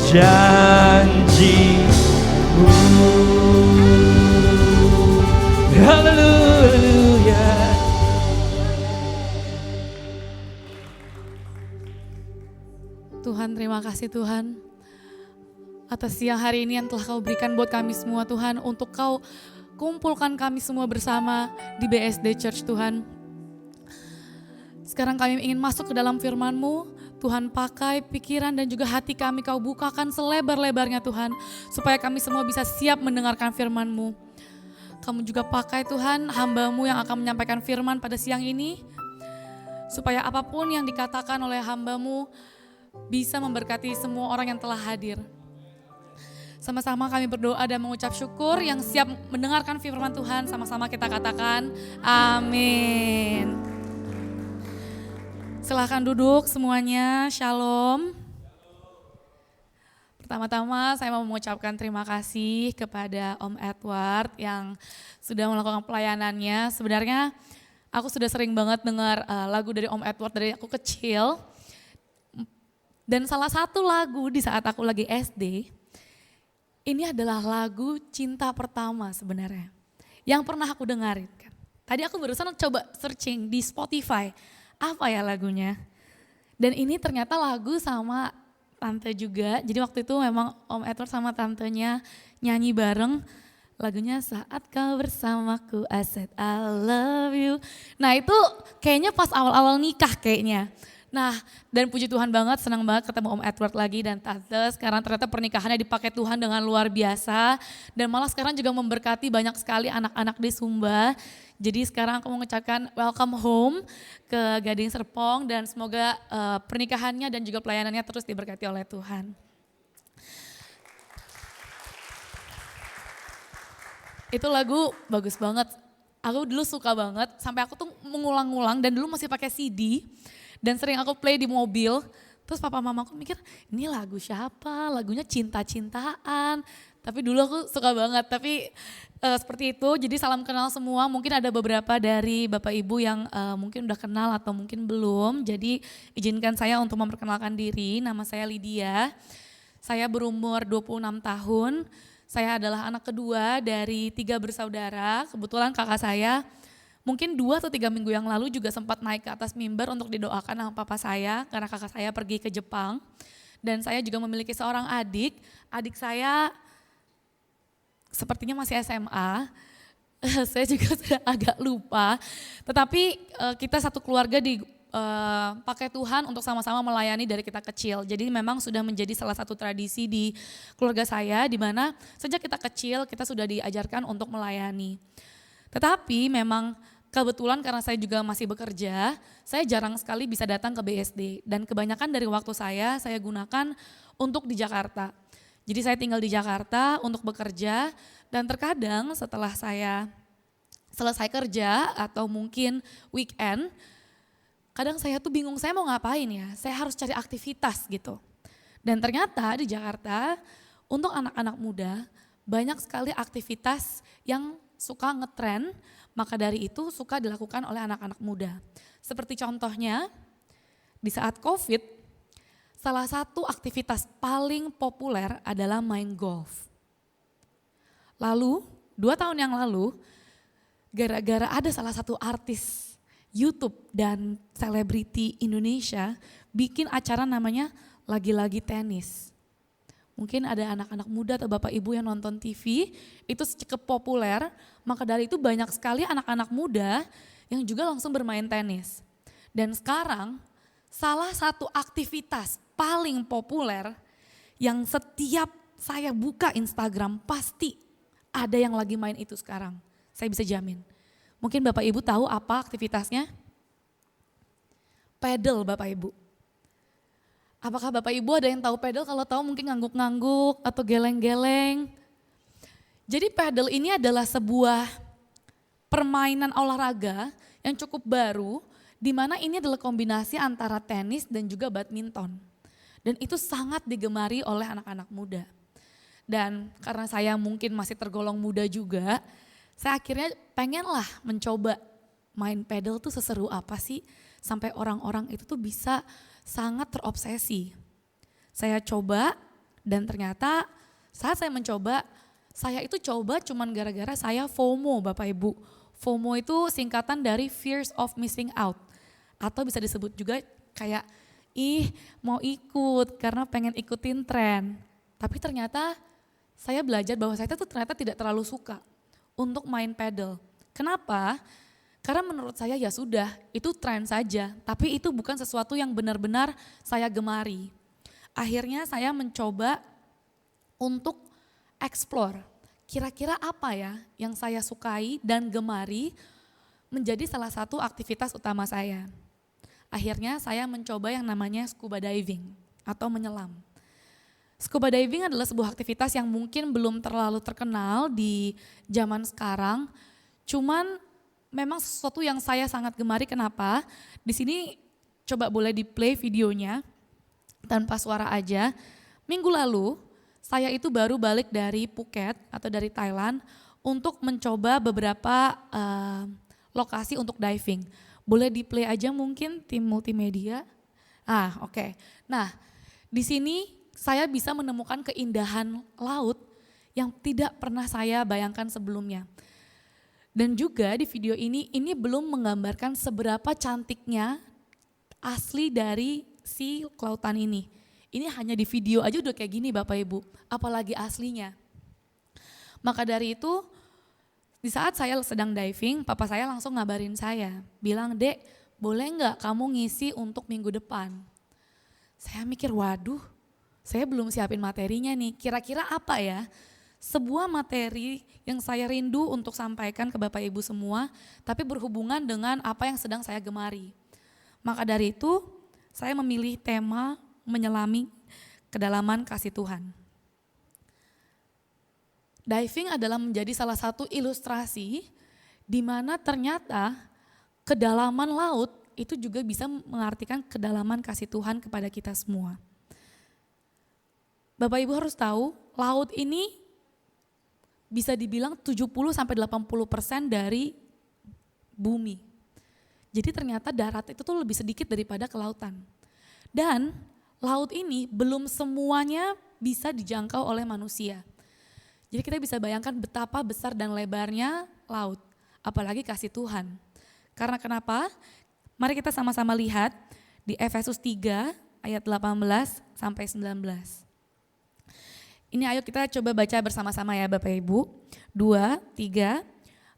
janjimu. Haleluya. Tuhan, terima kasih Tuhan atas siang hari ini yang telah Kau berikan buat kami semua Tuhan, untuk Kau kumpulkan kami semua bersama di BSD Church Tuhan. Sekarang kami ingin masuk ke dalam firman-Mu. Tuhan, pakai pikiran dan juga hati kami Kau bukakan selebar-lebarnya Tuhan, supaya kami semua bisa siap mendengarkan firman-Mu. Kamu juga pakai Tuhan hamba-Mu yang akan menyampaikan firman pada siang ini, supaya apapun yang dikatakan oleh hamba-Mu bisa memberkati semua orang yang telah hadir. Sama-sama kami berdoa dan mengucap syukur. Yang siap mendengarkan firman Tuhan, sama-sama kita katakan amin. Silahkan duduk semuanya, shalom. Pertama-tama saya mau mengucapkan terima kasih kepada Om Edward yang sudah melakukan pelayanannya. Sebenarnya aku sudah sering banget dengar lagu dari Om Edward dari aku kecil. Dan salah satu lagu di saat aku lagi SD, ini adalah lagu cinta pertama sebenarnya, yang pernah aku dengarin. Tadi aku barusan coba searching di Spotify, apa ya lagunya. Dan ini ternyata lagu sama tante juga, jadi waktu itu memang Om Edward sama tantenya nyanyi bareng. Lagunya Saat Kau Bersamaku, I said I love you. Nah itu kayaknya pas awal-awal nikah kayaknya. Nah, dan puji Tuhan banget, senang banget ketemu Om Edward lagi dan Tante. Sekarang ternyata pernikahannya dipakai Tuhan dengan luar biasa. Dan malah sekarang juga memberkati banyak sekali anak-anak di Sumba. Jadi sekarang aku mengucapkan welcome home ke Gading Serpong. Dan semoga pernikahannya dan juga pelayanannya terus diberkati oleh Tuhan. Itu lagu bagus banget. Aku dulu suka banget, sampai aku tuh mengulang-ulang dan dulu masih pakai CD. Dan sering aku play di mobil, terus papa mamaku mikir ini lagu siapa, lagunya cinta-cintaan. Tapi dulu aku suka banget, tapi seperti itu. Jadi salam kenal semua, mungkin ada beberapa dari Bapak Ibu yang mungkin udah kenal atau mungkin belum. Jadi izinkan saya untuk memperkenalkan diri, nama saya Lydia. Saya berumur 26 tahun, saya adalah anak kedua dari 3 bersaudara. Kebetulan kakak saya mungkin 2 atau 3 minggu yang lalu juga sempat naik ke atas mimbar untuk didoakan sama papa saya karena kakak saya pergi ke Jepang. Dan saya juga memiliki seorang adik saya sepertinya masih SMA, saya juga sudah agak lupa. Tetapi kita satu keluarga pakai Tuhan untuk sama-sama melayani dari kita kecil. Jadi memang sudah menjadi salah satu tradisi di keluarga saya di mana sejak kita kecil kita sudah diajarkan untuk melayani. Tetapi memang kebetulan karena saya juga masih bekerja, saya jarang sekali bisa datang ke BSD. Dan kebanyakan dari waktu saya gunakan untuk di Jakarta. Jadi saya tinggal di Jakarta untuk bekerja dan terkadang setelah saya selesai kerja atau mungkin weekend, kadang saya tuh bingung saya mau ngapain ya, saya harus cari aktivitas gitu. Dan ternyata di Jakarta untuk anak-anak muda banyak sekali aktivitas yang suka ngetren, maka dari itu suka dilakukan oleh anak-anak muda. Seperti contohnya di saat COVID, salah satu aktivitas paling populer adalah main golf. Lalu 2 tahun yang lalu, gara-gara ada salah satu artis YouTube dan selebriti Indonesia bikin acara namanya Lagi-Lagi Tenis. Mungkin ada anak-anak muda atau bapak ibu yang nonton TV, itu cukup populer, maka dari itu banyak sekali anak-anak muda yang juga langsung bermain tenis. Dan sekarang salah satu aktivitas paling populer yang setiap saya buka Instagram pasti ada yang lagi main itu sekarang. Saya bisa jamin. Mungkin Bapak Ibu tahu apa aktivitasnya? Pedal Bapak Ibu. Apakah Bapak Ibu ada yang tahu pedal? Kalau tahu mungkin ngangguk-ngangguk atau geleng-geleng. Jadi pedal ini adalah sebuah permainan olahraga yang cukup baru, di mana ini adalah kombinasi antara tenis dan juga badminton. Dan itu sangat digemari oleh anak-anak muda. Dan karena saya mungkin masih tergolong muda juga, saya akhirnya pengenlah mencoba main pedal tuh seseru apa sih sampai orang-orang itu tuh bisa sangat terobsesi. Saya coba dan ternyata saat saya mencoba, saya itu coba cuman gara-gara saya FOMO Bapak Ibu. FOMO itu singkatan dari Fears of Missing Out. Atau bisa disebut juga kayak mau ikut karena pengen ikutin tren. Tapi ternyata saya belajar bahwa saya tuh ternyata tidak terlalu suka untuk main pedal. Kenapa? Karena menurut saya ya sudah, itu tren saja, tapi itu bukan sesuatu yang benar-benar saya gemari. Akhirnya saya mencoba untuk explore, kira-kira apa ya yang saya sukai dan gemari menjadi salah satu aktivitas utama saya. Akhirnya saya mencoba yang namanya scuba diving atau menyelam. Scuba diving adalah sebuah aktivitas yang mungkin belum terlalu terkenal di zaman sekarang, cuman memang sesuatu yang saya sangat gemari. Kenapa? Di sini coba boleh di-play videonya tanpa suara aja. Minggu lalu saya itu baru balik dari Phuket atau dari Thailand untuk mencoba beberapa lokasi untuk diving. Boleh di-play aja mungkin tim multimedia. Oke. Nah, di sini saya bisa menemukan keindahan laut yang tidak pernah saya bayangkan sebelumnya. Dan juga di video ini belum menggambarkan seberapa cantiknya asli dari si kelautan ini. Ini hanya di video aja udah kayak gini Bapak Ibu, apalagi aslinya. Maka dari itu, di saat saya sedang diving, papa saya langsung ngabarin saya, bilang, "Dek, boleh nggak kamu ngisi untuk minggu depan?" Saya mikir, waduh, saya belum siapin materinya nih, kira-kira apa ya? Sebuah materi yang saya rindu untuk sampaikan ke Bapak Ibu semua, tapi berhubungan dengan apa yang sedang saya gemari. Maka dari itu, saya memilih tema menyelami kedalaman kasih Tuhan. Diving adalah menjadi salah satu ilustrasi di mana ternyata kedalaman laut itu juga bisa mengartikan kedalaman kasih Tuhan kepada kita semua. Bapak Ibu harus tahu, laut ini bisa dibilang 70-80% dari bumi. Jadi ternyata darat itu tuh lebih sedikit daripada kelautan. Dan laut ini belum semuanya bisa dijangkau oleh manusia. Jadi kita bisa bayangkan betapa besar dan lebarnya laut, apalagi kasih Tuhan. Karena kenapa? Mari kita sama-sama lihat di Efesus 3 ayat 18 sampai 19. Ini ayo kita coba baca bersama-sama ya Bapak Ibu. 2, 3,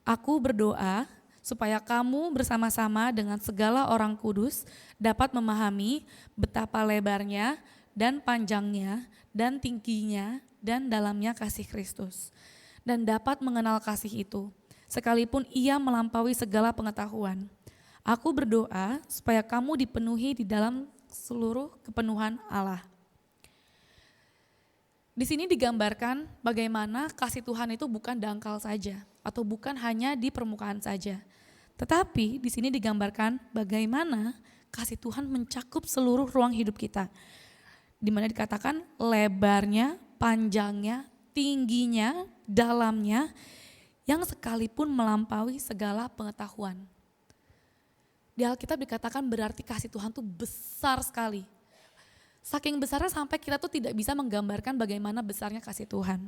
aku berdoa supaya kamu bersama-sama dengan segala orang kudus dapat memahami betapa lebarnya dan panjangnya dan tingginya dan dalamnya kasih Kristus. Dan dapat mengenal kasih itu, sekalipun ia melampaui segala pengetahuan. Aku berdoa supaya kamu dipenuhi di dalam seluruh kepenuhan Allah. Di sini digambarkan bagaimana kasih Tuhan itu bukan dangkal saja atau bukan hanya di permukaan saja. Tetapi di sini digambarkan bagaimana kasih Tuhan mencakup seluruh ruang hidup kita. Di mana dikatakan lebarnya, panjangnya, tingginya, dalamnya, yang sekalipun melampaui segala pengetahuan. Di Alkitab dikatakan berarti kasih Tuhan tuh besar sekali. Saking besarnya sampai kita tuh tidak bisa menggambarkan bagaimana besarnya kasih Tuhan.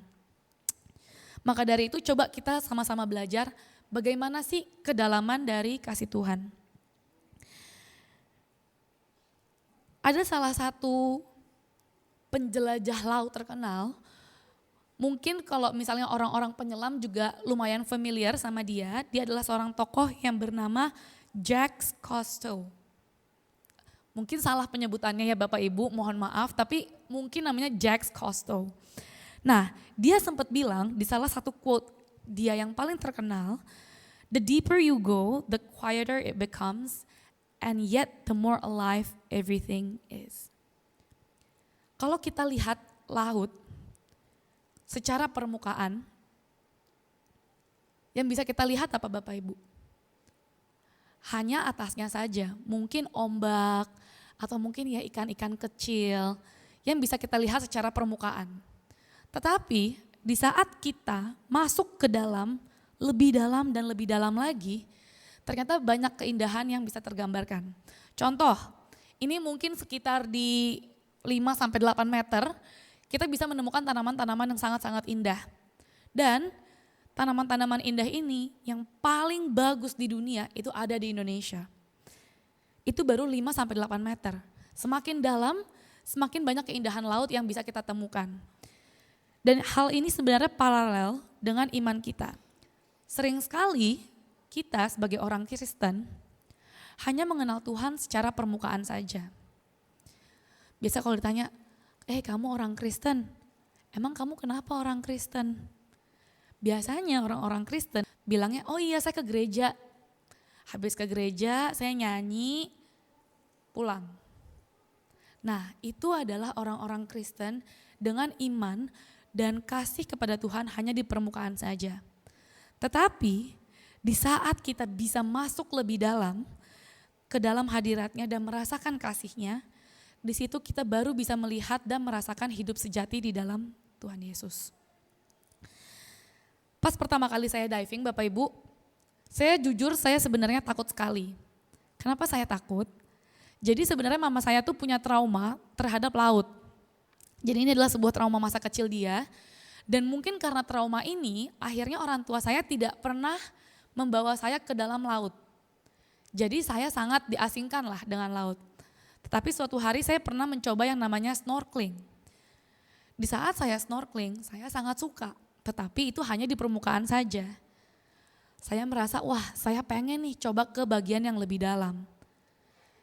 Maka dari itu coba kita sama-sama belajar bagaimana sih kedalaman dari kasih Tuhan. Ada salah satu penjelajah laut terkenal, mungkin kalau misalnya orang-orang penyelam juga lumayan familiar sama dia. Dia adalah seorang tokoh yang bernama Jacques Cousteau. Mungkin salah penyebutannya ya Bapak Ibu, mohon maaf, tapi mungkin namanya Jacques Cousteau. Nah, dia sempat bilang di salah satu quote dia yang paling terkenal, "The deeper you go, the quieter it becomes, and yet the more alive everything is." Kalau kita lihat laut secara permukaan, yang bisa kita lihat apa Bapak Ibu? Hanya atasnya saja, mungkin ombak atau mungkin ya ikan-ikan kecil yang bisa kita lihat secara permukaan. Tetapi di saat kita masuk ke dalam, lebih dalam dan lebih dalam lagi, ternyata banyak keindahan yang bisa tergambarkan. Contoh, ini mungkin sekitar di 5-8 meter, kita bisa menemukan tanaman-tanaman yang sangat-sangat indah. Dan tanaman-tanaman indah ini yang paling bagus di dunia itu ada di Indonesia. Itu baru 5-8 meter. Semakin dalam, semakin banyak keindahan laut yang bisa kita temukan. Dan hal ini sebenarnya paralel dengan iman kita. Sering sekali kita sebagai orang Kristen hanya mengenal Tuhan secara permukaan saja. Biasa kalau ditanya, kamu orang Kristen, emang kamu kenapa orang Kristen? Biasanya orang-orang Kristen bilangnya, oh iya saya ke gereja. Habis ke gereja saya nyanyi, pulang. Nah itu adalah orang-orang Kristen dengan iman dan kasih kepada Tuhan hanya di permukaan saja. Tetapi di saat kita bisa masuk lebih dalam, ke dalam hadiratnya dan merasakan kasihnya, di situ kita baru bisa melihat dan merasakan hidup sejati di dalam Tuhan Yesus. Pas pertama kali saya diving Bapak Ibu, saya jujur saya sebenarnya takut sekali. Kenapa saya takut? Jadi sebenarnya mama saya tuh punya trauma terhadap laut. Jadi ini adalah sebuah trauma masa kecil dia. Dan mungkin karena trauma ini akhirnya orang tua saya tidak pernah membawa saya ke dalam laut. Jadi saya sangat diasingkan lah dengan laut. Tetapi suatu hari saya pernah mencoba yang namanya snorkeling. Di saat saya snorkeling saya sangat suka. Tetapi itu hanya di permukaan saja. Saya merasa, wah saya pengen nih coba ke bagian yang lebih dalam.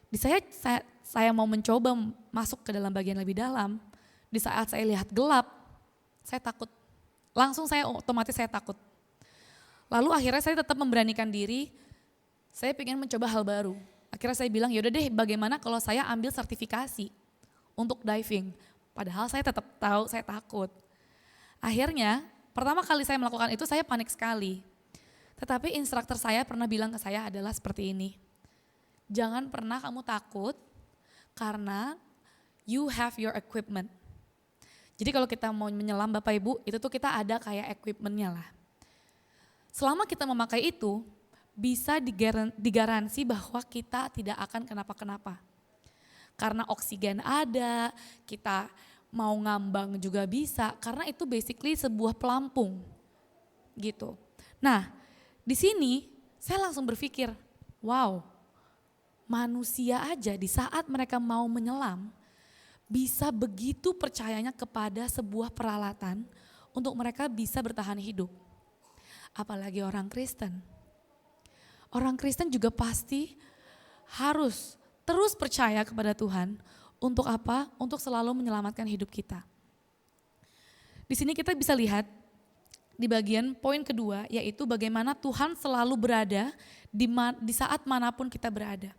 Di saya mau mencoba masuk ke dalam bagian lebih dalam. Di saat saya lihat gelap, saya takut. Langsung otomatis saya takut. Lalu akhirnya saya tetap memberanikan diri, saya pengen mencoba hal baru. Akhirnya saya bilang, yaudah deh bagaimana kalau saya ambil sertifikasi untuk diving. Padahal saya tetap tahu saya takut. Akhirnya pertama kali saya melakukan itu saya panik sekali. Tetapi instruktur saya pernah bilang ke saya adalah seperti ini. Jangan pernah kamu takut karena you have your equipment. Jadi kalau kita mau menyelam Bapak Ibu, itu tuh kita ada kayak equipmentnya lah. Selama kita memakai itu, bisa digaransi bahwa kita tidak akan kenapa-kenapa. Karena oksigen ada, kita mau ngambang juga bisa, karena itu basically sebuah pelampung gitu. Nah di sini saya langsung berpikir, wow manusia aja di saat mereka mau menyelam, bisa begitu percayanya kepada sebuah peralatan untuk mereka bisa bertahan hidup. Apalagi orang Kristen. Orang Kristen juga pasti harus terus percaya kepada Tuhan. Untuk apa? Untuk selalu menyelamatkan hidup kita. Di sini kita bisa lihat di bagian poin kedua, yaitu bagaimana Tuhan selalu berada di saat manapun kita berada.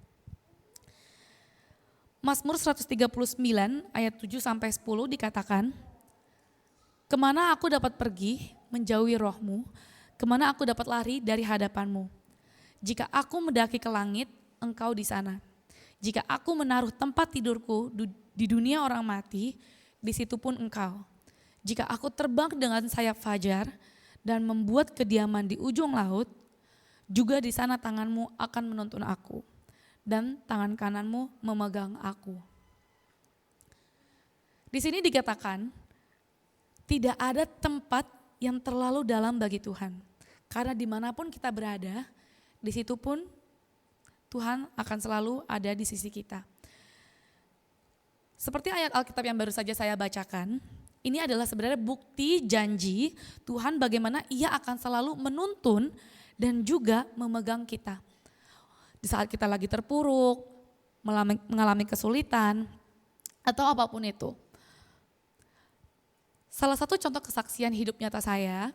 Mazmur 139 ayat 7-10 dikatakan, kemana aku dapat pergi menjauhi rohmu, kemana aku dapat lari dari hadapanmu. Jika aku mendaki ke langit, engkau di sana. Jika aku menaruh tempat tidurku di dunia orang mati, di situ pun engkau. Jika aku terbang dengan sayap fajar dan membuat kediaman di ujung laut, juga di sana tanganmu akan menuntun aku dan tangan kananmu memegang aku. Di sini dikatakan tidak ada tempat yang terlalu dalam bagi Tuhan. Karena dimanapun kita berada, di situ pun Tuhan akan selalu ada di sisi kita. Seperti ayat Alkitab yang baru saja saya bacakan, ini adalah sebenarnya bukti janji Tuhan bagaimana Ia akan selalu menuntun dan juga memegang kita. Di saat kita lagi terpuruk, mengalami kesulitan, atau apapun itu. Salah satu contoh kesaksian hidup nyata saya,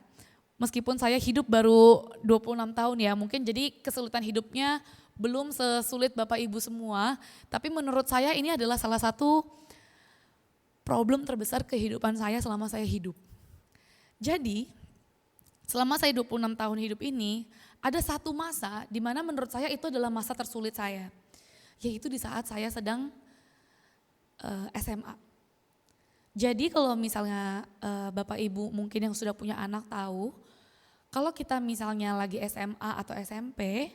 meskipun saya hidup baru 26 tahun ya, mungkin jadi kesulitan hidupnya belum sesulit Bapak Ibu semua, tapi menurut saya ini adalah salah satu problem terbesar kehidupan saya selama saya hidup. Jadi, selama saya 26 tahun hidup ini, ada satu masa di mana menurut saya itu adalah masa tersulit saya, yaitu di saat saya sedang SMA. Jadi kalau misalnya Bapak Ibu mungkin yang sudah punya anak tahu, kalau kita misalnya lagi SMA atau SMP,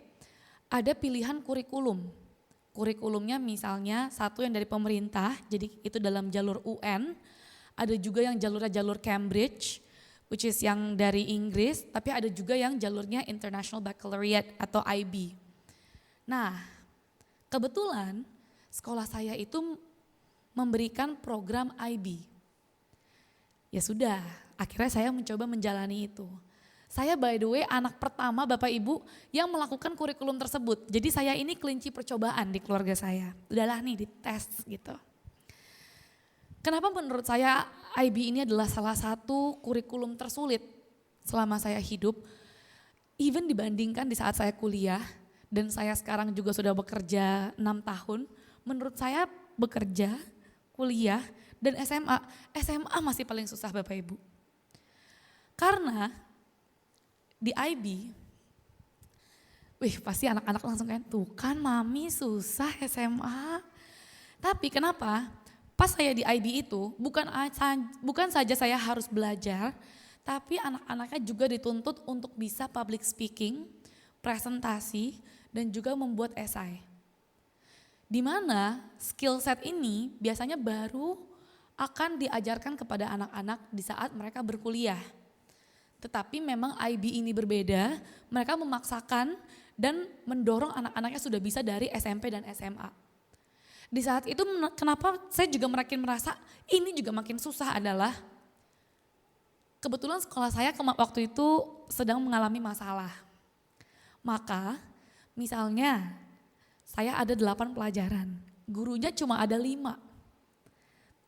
ada pilihan kurikulum. Kurikulumnya misalnya satu yang dari pemerintah, jadi itu dalam jalur UN, ada juga yang jalur Cambridge, which is yang dari Inggris, tapi ada juga yang jalurnya International Baccalaureate atau IB. Nah, kebetulan sekolah saya itu memberikan program IB. Ya sudah, akhirnya saya mencoba menjalani itu. Saya by the way anak pertama Bapak Ibu yang melakukan kurikulum tersebut. Jadi saya ini kelinci percobaan di keluarga saya. Udahlah nih dites gitu. Kenapa menurut saya IB ini adalah salah satu kurikulum tersulit selama saya hidup. Even dibandingkan di saat saya kuliah dan saya sekarang juga sudah bekerja 6 tahun. Menurut saya bekerja, kuliah dan SMA masih paling susah Bapak Ibu. Karena di IB, pasti anak-anak langsung kan, tuh kan mami susah SMA. Tapi kenapa? Pas saya di IB itu bukan saja saya harus belajar, tapi anak-anaknya juga dituntut untuk bisa public speaking, presentasi, dan juga membuat esai. Di mana skill set ini biasanya baru akan diajarkan kepada anak-anak di saat mereka berkuliah. Tetapi memang IB ini berbeda, mereka memaksakan dan mendorong anak-anaknya sudah bisa dari SMP dan SMA. Di saat itu kenapa saya juga makin merasa ini juga makin susah adalah kebetulan sekolah saya waktu itu sedang mengalami masalah. Maka misalnya saya ada 8 pelajaran, gurunya cuma ada 5.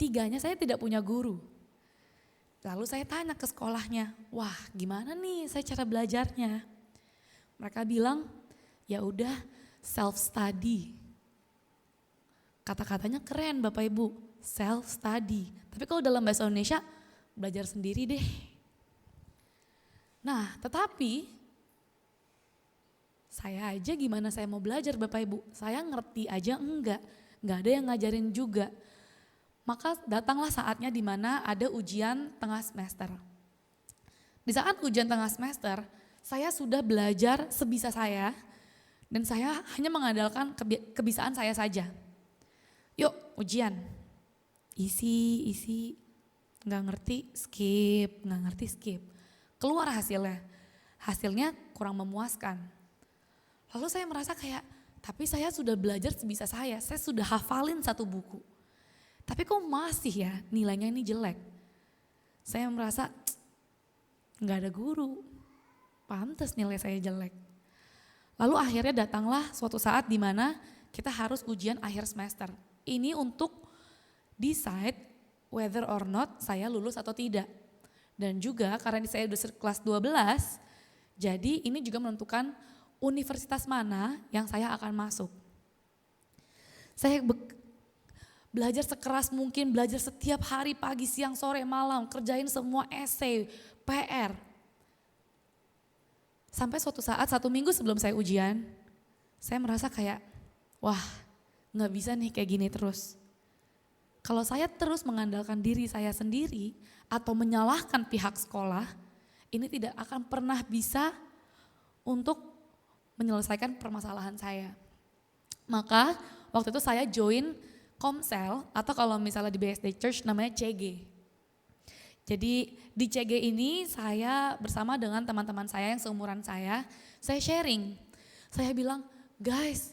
3-nya saya tidak punya guru. Lalu saya tanya ke sekolahnya, wah gimana nih saya cara belajarnya? Mereka bilang, ya udah self study. Kata-katanya keren Bapak Ibu, self study. Tapi kalau dalam bahasa Indonesia, belajar sendiri deh. Nah tetapi, saya aja gimana saya mau belajar Bapak Ibu? Saya ngerti aja enggak ada yang ngajarin juga. Maka datanglah saatnya di mana ada ujian tengah semester. Di saat ujian tengah semester, saya sudah belajar sebisa saya dan saya hanya mengandalkan kebisaan saya saja. Yuk ujian, isi, nggak ngerti skip. Keluar hasilnya kurang memuaskan. Lalu saya merasa kayak, tapi saya sudah belajar sebisa saya sudah hafalin satu buku. Tapi kok masih ya nilainya ini jelek. Saya merasa nggak ada guru, pantas nilai saya jelek. Lalu akhirnya datanglah suatu saat di mana kita harus ujian akhir semester. Ini untuk decide whether or not saya lulus atau tidak. Dan juga karena saya udah kelas 12, jadi ini juga menentukan universitas mana yang saya akan masuk. Saya belajar sekeras mungkin, belajar setiap hari pagi, siang, sore, malam, kerjain semua essay, PR. Sampai suatu saat, 1 minggu sebelum saya ujian, saya merasa kayak, wah nggak bisa nih kayak gini terus. Kalau saya terus mengandalkan diri saya sendiri atau menyalahkan pihak sekolah, ini tidak akan pernah bisa untuk menyelesaikan permasalahan saya. Maka waktu itu saya join Komsel atau kalau misalnya di BSD Church namanya CG. Jadi di CG ini saya bersama dengan teman-teman saya yang seumuran saya sharing. Saya bilang, guys,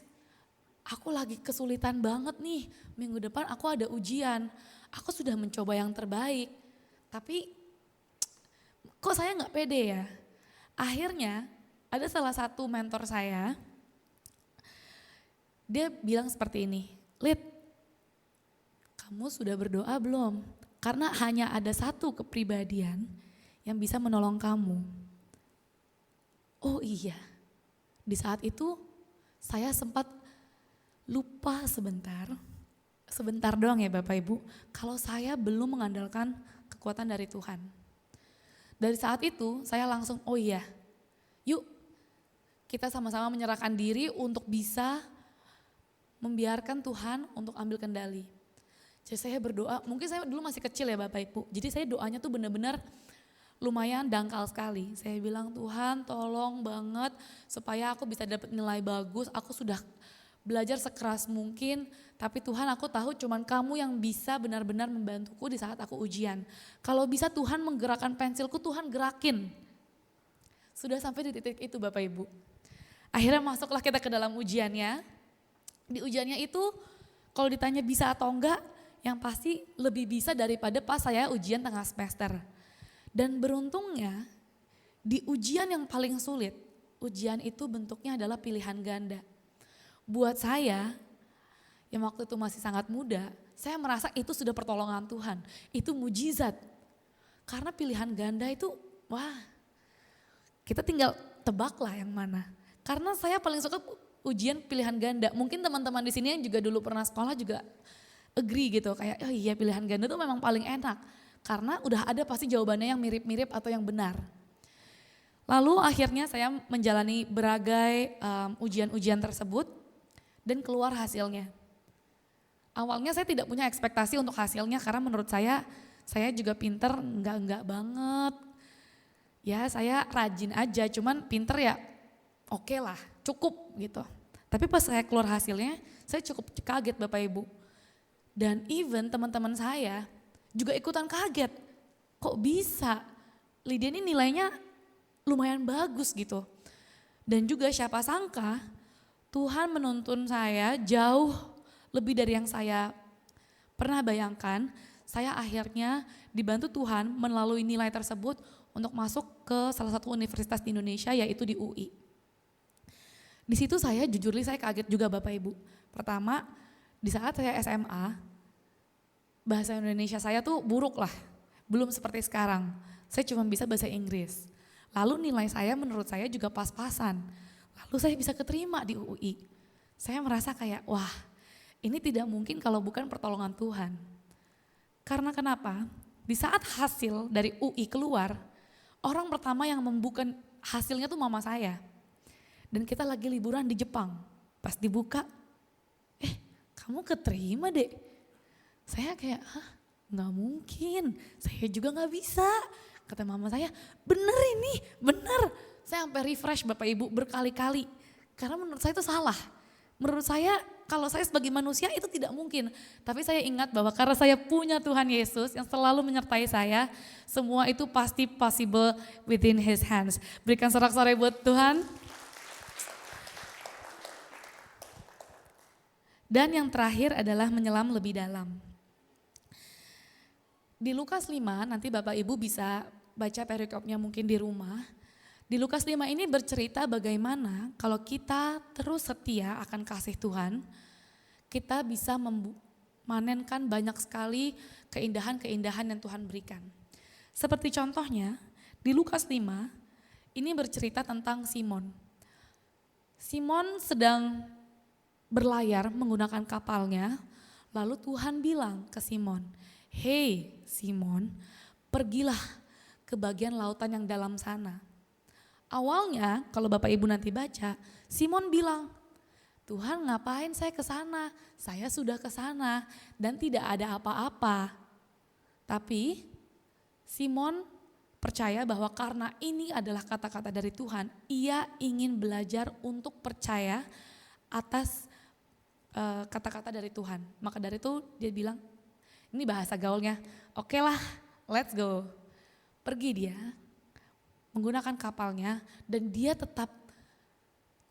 aku lagi kesulitan banget nih, minggu depan aku ada ujian. Aku sudah mencoba yang terbaik, tapi kok saya nggak pede ya. Akhirnya ada salah satu mentor saya, dia bilang seperti ini, Lid, kamu sudah berdoa belum? Karena hanya ada satu kepribadian yang bisa menolong kamu. Oh iya, di saat itu saya sempat lupa sebentar doang ya Bapak Ibu, kalau saya belum mengandalkan kekuatan dari Tuhan. Dari saat itu saya langsung, oh iya, yuk kita sama-sama menyerahkan diri untuk bisa membiarkan Tuhan untuk ambil kendali. Jadi saya berdoa, mungkin saya dulu masih kecil ya Bapak Ibu, jadi saya doanya tuh benar-benar lumayan dangkal sekali. Saya bilang, Tuhan tolong banget supaya aku bisa dapat nilai bagus, aku sudah belajar sekeras mungkin, tapi Tuhan aku tahu cuman kamu yang bisa benar-benar membantuku di saat aku ujian. Kalau bisa Tuhan menggerakkan pensilku, Tuhan gerakin. Sudah sampai di titik itu Bapak Ibu. Akhirnya masuklah kita ke dalam ujiannya. Di ujiannya itu kalau ditanya bisa atau enggak, yang pasti lebih bisa daripada pas saya ujian tengah semester. Dan beruntungnya di ujian yang paling sulit, ujian itu bentuknya adalah pilihan ganda. Buat saya yang waktu itu masih sangat muda, saya merasa itu sudah pertolongan Tuhan, itu mujizat. Karena pilihan ganda itu, wah kita tinggal tebak lah yang mana. Karena saya paling suka ujian pilihan ganda. Mungkin teman-teman di sini yang juga dulu pernah sekolah juga agree gitu, kayak oh iya pilihan ganda tuh memang paling enak. Karena udah ada pasti jawabannya yang mirip-mirip atau yang benar. Lalu akhirnya saya menjalani beragai ujian-ujian tersebut dan keluar hasilnya. Awalnya saya tidak punya ekspektasi untuk hasilnya karena menurut saya juga pinter, enggak banget. Ya saya rajin aja, cuman pinter ya oke lah, cukup gitu. Tapi pas saya keluar hasilnya, saya cukup kaget Bapak Ibu. Dan even teman-teman saya juga ikutan kaget. Kok bisa? Lydia ini nilainya lumayan bagus gitu. Dan juga siapa sangka Tuhan menuntun saya jauh lebih dari yang saya pernah bayangkan. Saya akhirnya dibantu Tuhan melalui nilai tersebut untuk masuk ke salah satu universitas di Indonesia yaitu di UI. Di situ saya jujur saya kaget juga Bapak Ibu. Pertama, di saat saya SMA, bahasa Indonesia saya tuh buruk lah, belum seperti sekarang. Saya cuma bisa bahasa Inggris. Lalu nilai saya menurut saya juga pas-pasan. Lalu saya bisa keterima di UI. Saya merasa kayak wah ini tidak mungkin kalau bukan pertolongan Tuhan. Karena kenapa? Di saat hasil dari UI keluar, orang pertama yang membuka hasilnya tuh mama saya. Dan kita lagi liburan di Jepang. Pas dibuka, kamu keterima dek. Saya kayak, nggak mungkin, saya juga nggak bisa. Kata mama saya, bener ini, bener. Saya sampai refresh Bapak Ibu berkali-kali. Karena menurut saya itu salah. Menurut saya kalau saya sebagai manusia itu tidak mungkin. Tapi saya ingat bahwa karena saya punya Tuhan Yesus yang selalu menyertai saya, semua itu pasti possible within His hands. Berikan sorak-sorai buat Tuhan. Dan yang terakhir adalah menyelam lebih dalam. Di Lukas 5 nanti Bapak Ibu bisa baca perikopnya mungkin di rumah. Di Lukas 5 ini bercerita bagaimana kalau kita terus setia akan kasih Tuhan, kita bisa memanenkan banyak sekali keindahan-keindahan yang Tuhan berikan. Seperti contohnya di Lukas 5 ini bercerita tentang Simon. Simon sedang berlayar menggunakan kapalnya, lalu Tuhan bilang ke Simon, "Hei Simon, pergilah ke bagian lautan yang dalam sana." Awalnya kalau Bapak Ibu nanti baca, Simon bilang, Tuhan ngapain saya ke sana? Saya sudah ke sana dan tidak ada apa-apa. Tapi Simon percaya bahwa karena ini adalah kata-kata dari Tuhan, ia ingin belajar untuk percaya atas kata-kata dari Tuhan. Maka dari itu dia bilang, ini bahasa gaulnya, oke lah, let's go. Pergi dia menggunakan kapalnya dan dia tetap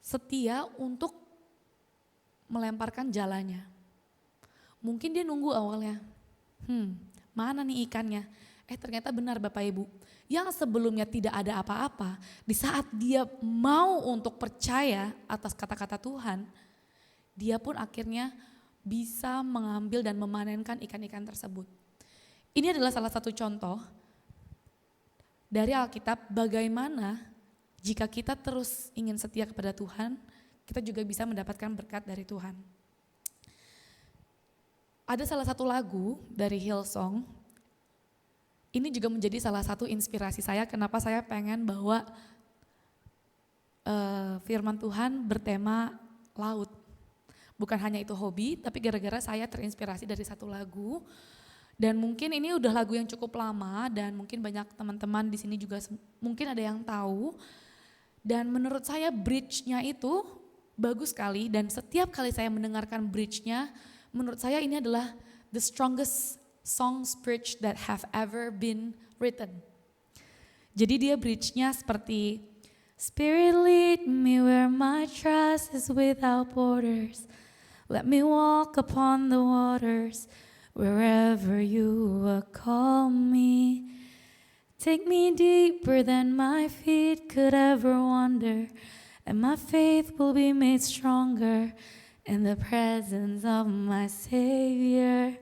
setia untuk melemparkan jalannya. Mungkin dia nunggu awalnya, mana nih ikannya? Ternyata benar Bapak Ibu, yang sebelumnya tidak ada apa-apa, di saat dia mau untuk percaya atas kata-kata Tuhan, dia pun akhirnya bisa mengambil dan memanenkan ikan-ikan tersebut. Ini adalah salah satu contoh dari Alkitab bagaimana jika kita terus ingin setia kepada Tuhan, kita juga bisa mendapatkan berkat dari Tuhan. Ada salah satu lagu dari Hillsong, ini juga menjadi salah satu inspirasi saya kenapa saya pengen bawa firman Tuhan bertema laut. Bukan hanya itu hobi, tapi gara-gara saya terinspirasi dari satu lagu. Dan mungkin ini udah lagu yang cukup lama dan mungkin banyak teman-teman di sini juga mungkin ada yang tahu. Dan menurut saya bridge-nya itu bagus sekali dan setiap kali saya mendengarkan bridge-nya, menurut saya ini adalah the strongest songs bridge that have ever been written. Jadi dia bridge-nya seperti Spirit lead me where my trust is without borders. Let me walk upon the waters wherever you will call me. Take me deeper than my feet could ever wander, and my faith will be made stronger in the presence of my Savior.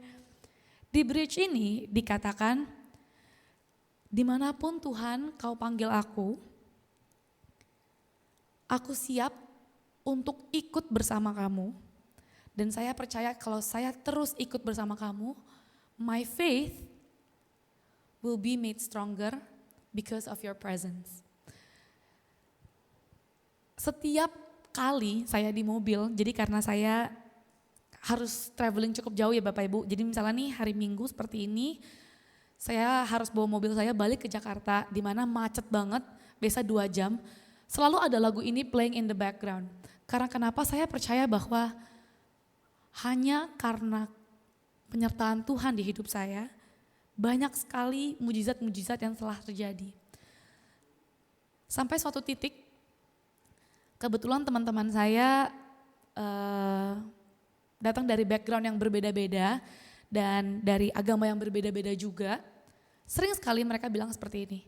Di bridge ini dikatakan, dimanapun Tuhan kau panggil aku siap untuk ikut bersama kamu. Dan saya percaya kalau saya terus ikut bersama kamu, my faith will be made stronger because of your presence. Setiap kali saya di mobil, jadi karena saya harus traveling cukup jauh ya Bapak Ibu. Jadi misalnya nih hari Minggu seperti ini, saya harus bawa mobil saya balik ke Jakarta di mana macet banget, biasa 2 jam. Selalu ada lagu ini playing in the background. Karena kenapa saya percaya bahwa hanya karena penyertaan Tuhan di hidup saya, banyak sekali mujizat-mujizat yang telah terjadi. Sampai suatu titik, kebetulan teman-teman saya datang dari background yang berbeda-beda dan dari agama yang berbeda-beda juga. Sering sekali mereka bilang seperti ini,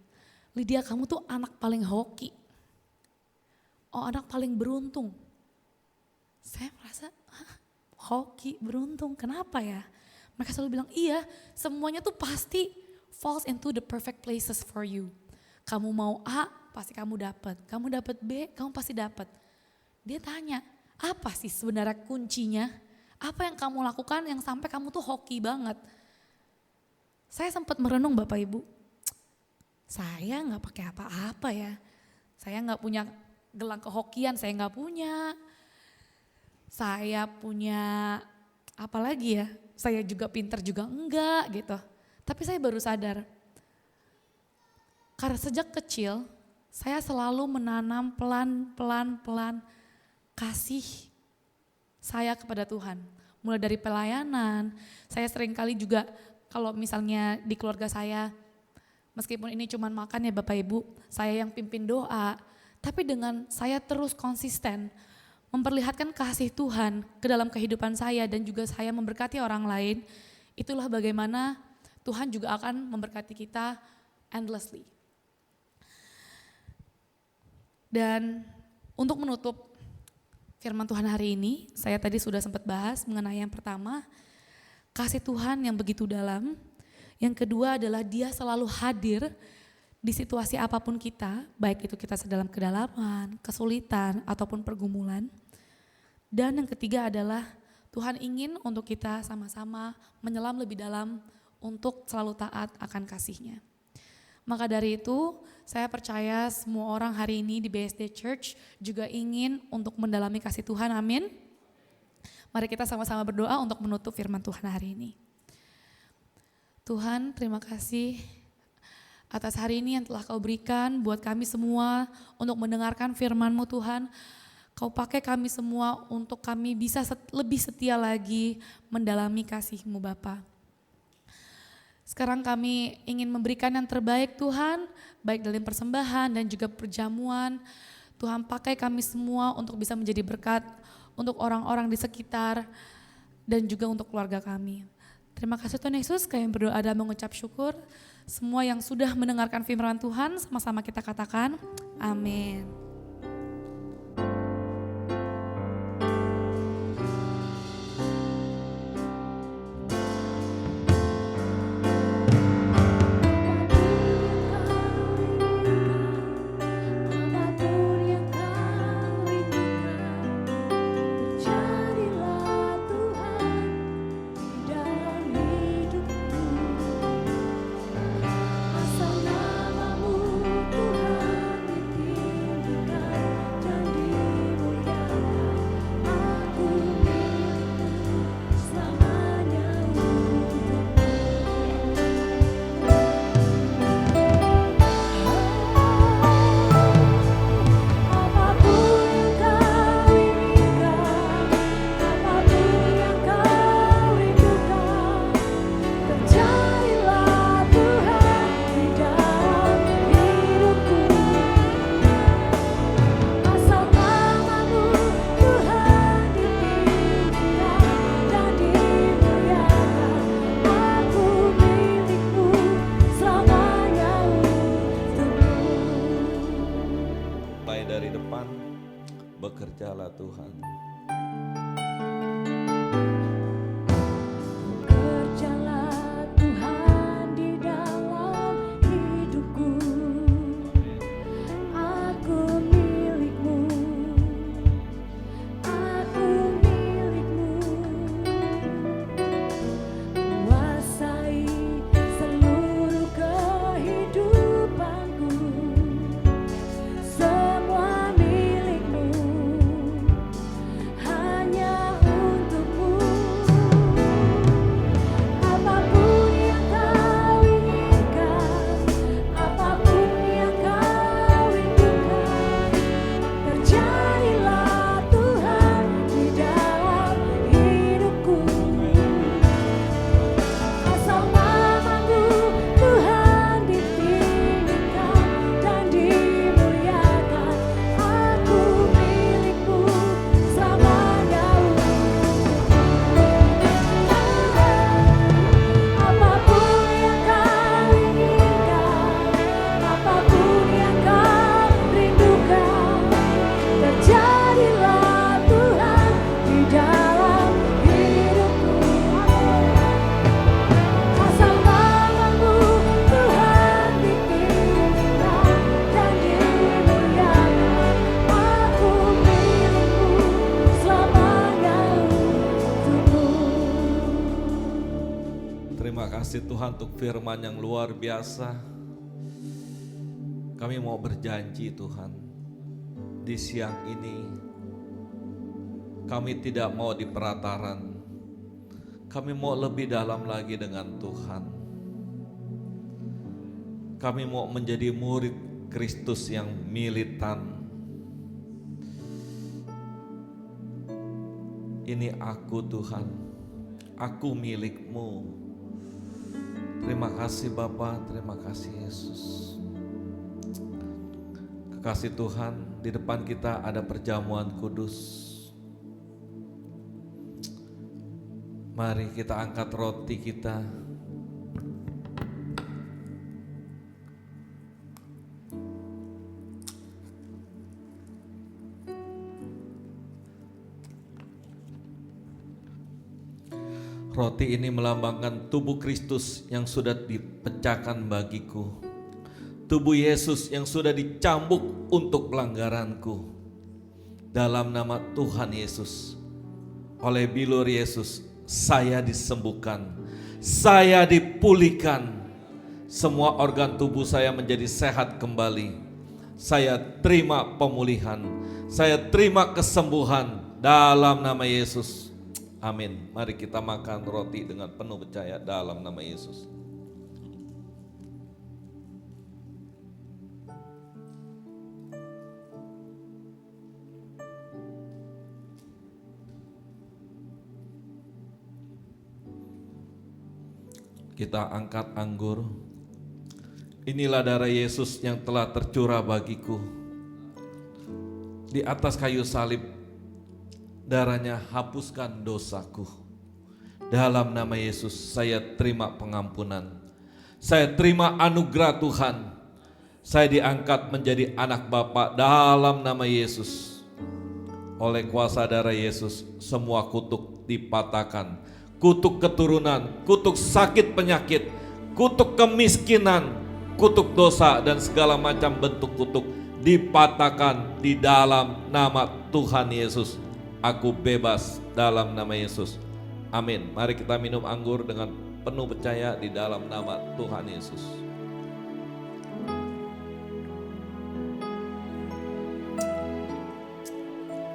Lydia kamu tuh anak paling hoki, anak paling beruntung. Saya merasa, hoki, beruntung, kenapa ya? Mereka selalu bilang, iya semuanya tuh pasti falls into the perfect places for you. Kamu mau A, pasti kamu dapat. Kamu dapat B, kamu pasti dapat. Dia tanya, apa sih sebenarnya kuncinya? Apa yang kamu lakukan yang sampai kamu tuh hoki banget? Saya sempat merenung Bapak Ibu, saya gak pakai apa-apa ya. Saya gak punya gelang kehokian, saya gak punya. Saya punya apa lagi ya, saya juga pinter juga enggak gitu. Tapi saya baru sadar, karena sejak kecil saya selalu menanam pelan-pelan kasih saya kepada Tuhan. Mulai dari pelayanan, saya sering kali juga kalau misalnya di keluarga saya, meskipun ini cuma makan ya Bapak Ibu, saya yang pimpin doa, tapi dengan saya terus konsisten memperlihatkan kasih Tuhan ke dalam kehidupan saya dan juga saya memberkati orang lain, itulah bagaimana Tuhan juga akan memberkati kita endlessly. Dan untuk menutup firman Tuhan hari ini, saya tadi sudah sempat bahas mengenai yang pertama, kasih Tuhan yang begitu dalam. Yang kedua adalah dia selalu hadir di situasi apapun kita, baik itu kita dalam kedalaman, kesulitan, ataupun pergumulan. Dan yang ketiga adalah Tuhan ingin untuk kita sama-sama menyelam lebih dalam untuk selalu taat akan kasih-Nya. Maka dari itu saya percaya semua orang hari ini di BSD Church juga ingin untuk mendalami kasih Tuhan, amin. Mari kita sama-sama berdoa untuk menutup firman Tuhan hari ini. Tuhan, terima kasih atas hari ini yang telah Kau berikan buat kami semua untuk mendengarkan firman-Mu Tuhan. Kau pakai kami semua untuk kami bisa lebih setia lagi mendalami kasih-Mu Bapa. Sekarang kami ingin memberikan yang terbaik Tuhan, baik dalam persembahan dan juga perjamuan. Tuhan pakai kami semua untuk bisa menjadi berkat untuk orang-orang di sekitar dan juga untuk keluarga kami. Terima kasih Tuhan Yesus, kami berdoa dan mengucap syukur. Semua yang sudah mendengarkan firman Tuhan, sama-sama kita katakan, amin. Bekerjalah Tuhan. Bekerjalah Tuhan di dalam hidupku. Aku milik-Mu. Aku milik-Mu. Kuasai seluruh kehidupanku. Semua milik-Mu. Hanya untuk-Mu. Apapun yang Kau inginkan, apapun yang Kau rindukan, terjadilah Tuhan di dalam hidupku. Asal nama-Mu Tuhan ditinggikan dan dimuliakan. Aku milik-Mu selamanya. Apapun yang Kau inginkan, apapun yang Kau rindukan, terjadilah Tuhan di dalam hidupku. Asal nama-Mu Tuhan ditinggikan dan dimuliakan. Aku milik-Mu selamanya untuk-Mu. Terima kasih Tuhan untuk firman yang luar biasa. Kami mau berjanji Tuhan, di siang ini kami tidak mau di perataran. Kami mau lebih dalam lagi dengan Tuhan. Kami mau menjadi murid Kristus yang militan. Ini aku Tuhan, aku milik-Mu. Terima kasih Bapa, terima kasih Yesus. Kekasih Tuhan, di depan kita ada perjamuan kudus. Mari kita angkat roti kita. Roti ini melambangkan tubuh Kristus yang sudah dipecahkan bagiku. Tubuh Yesus yang sudah dicambuk untuk pelanggaranku. Dalam nama Tuhan Yesus, oleh bilur Yesus, saya disembuhkan, saya dipulihkan. Semua organ tubuh saya menjadi sehat kembali. Saya terima pemulihan, saya terima kesembuhan dalam nama Yesus. Amin. Mari kita makan roti dengan penuh percaya dalam nama Yesus. Kita angkat anggur. Inilah darah Yesus yang telah tercurah bagiku. Di atas kayu salib, darahnya hapuskan dosaku. Dalam nama Yesus saya terima pengampunan. Saya terima anugerah Tuhan. Saya diangkat menjadi anak Bapa dalam nama Yesus. Oleh kuasa darah Yesus, semua kutuk dipatahkan. Kutuk keturunan, kutuk sakit penyakit, kutuk kemiskinan, kutuk dosa dan segala macam bentuk kutuk dipatahkan di dalam nama Tuhan Yesus. Aku bebas dalam nama Yesus. Amin. Mari kita minum anggur dengan penuh percaya di dalam nama Tuhan Yesus.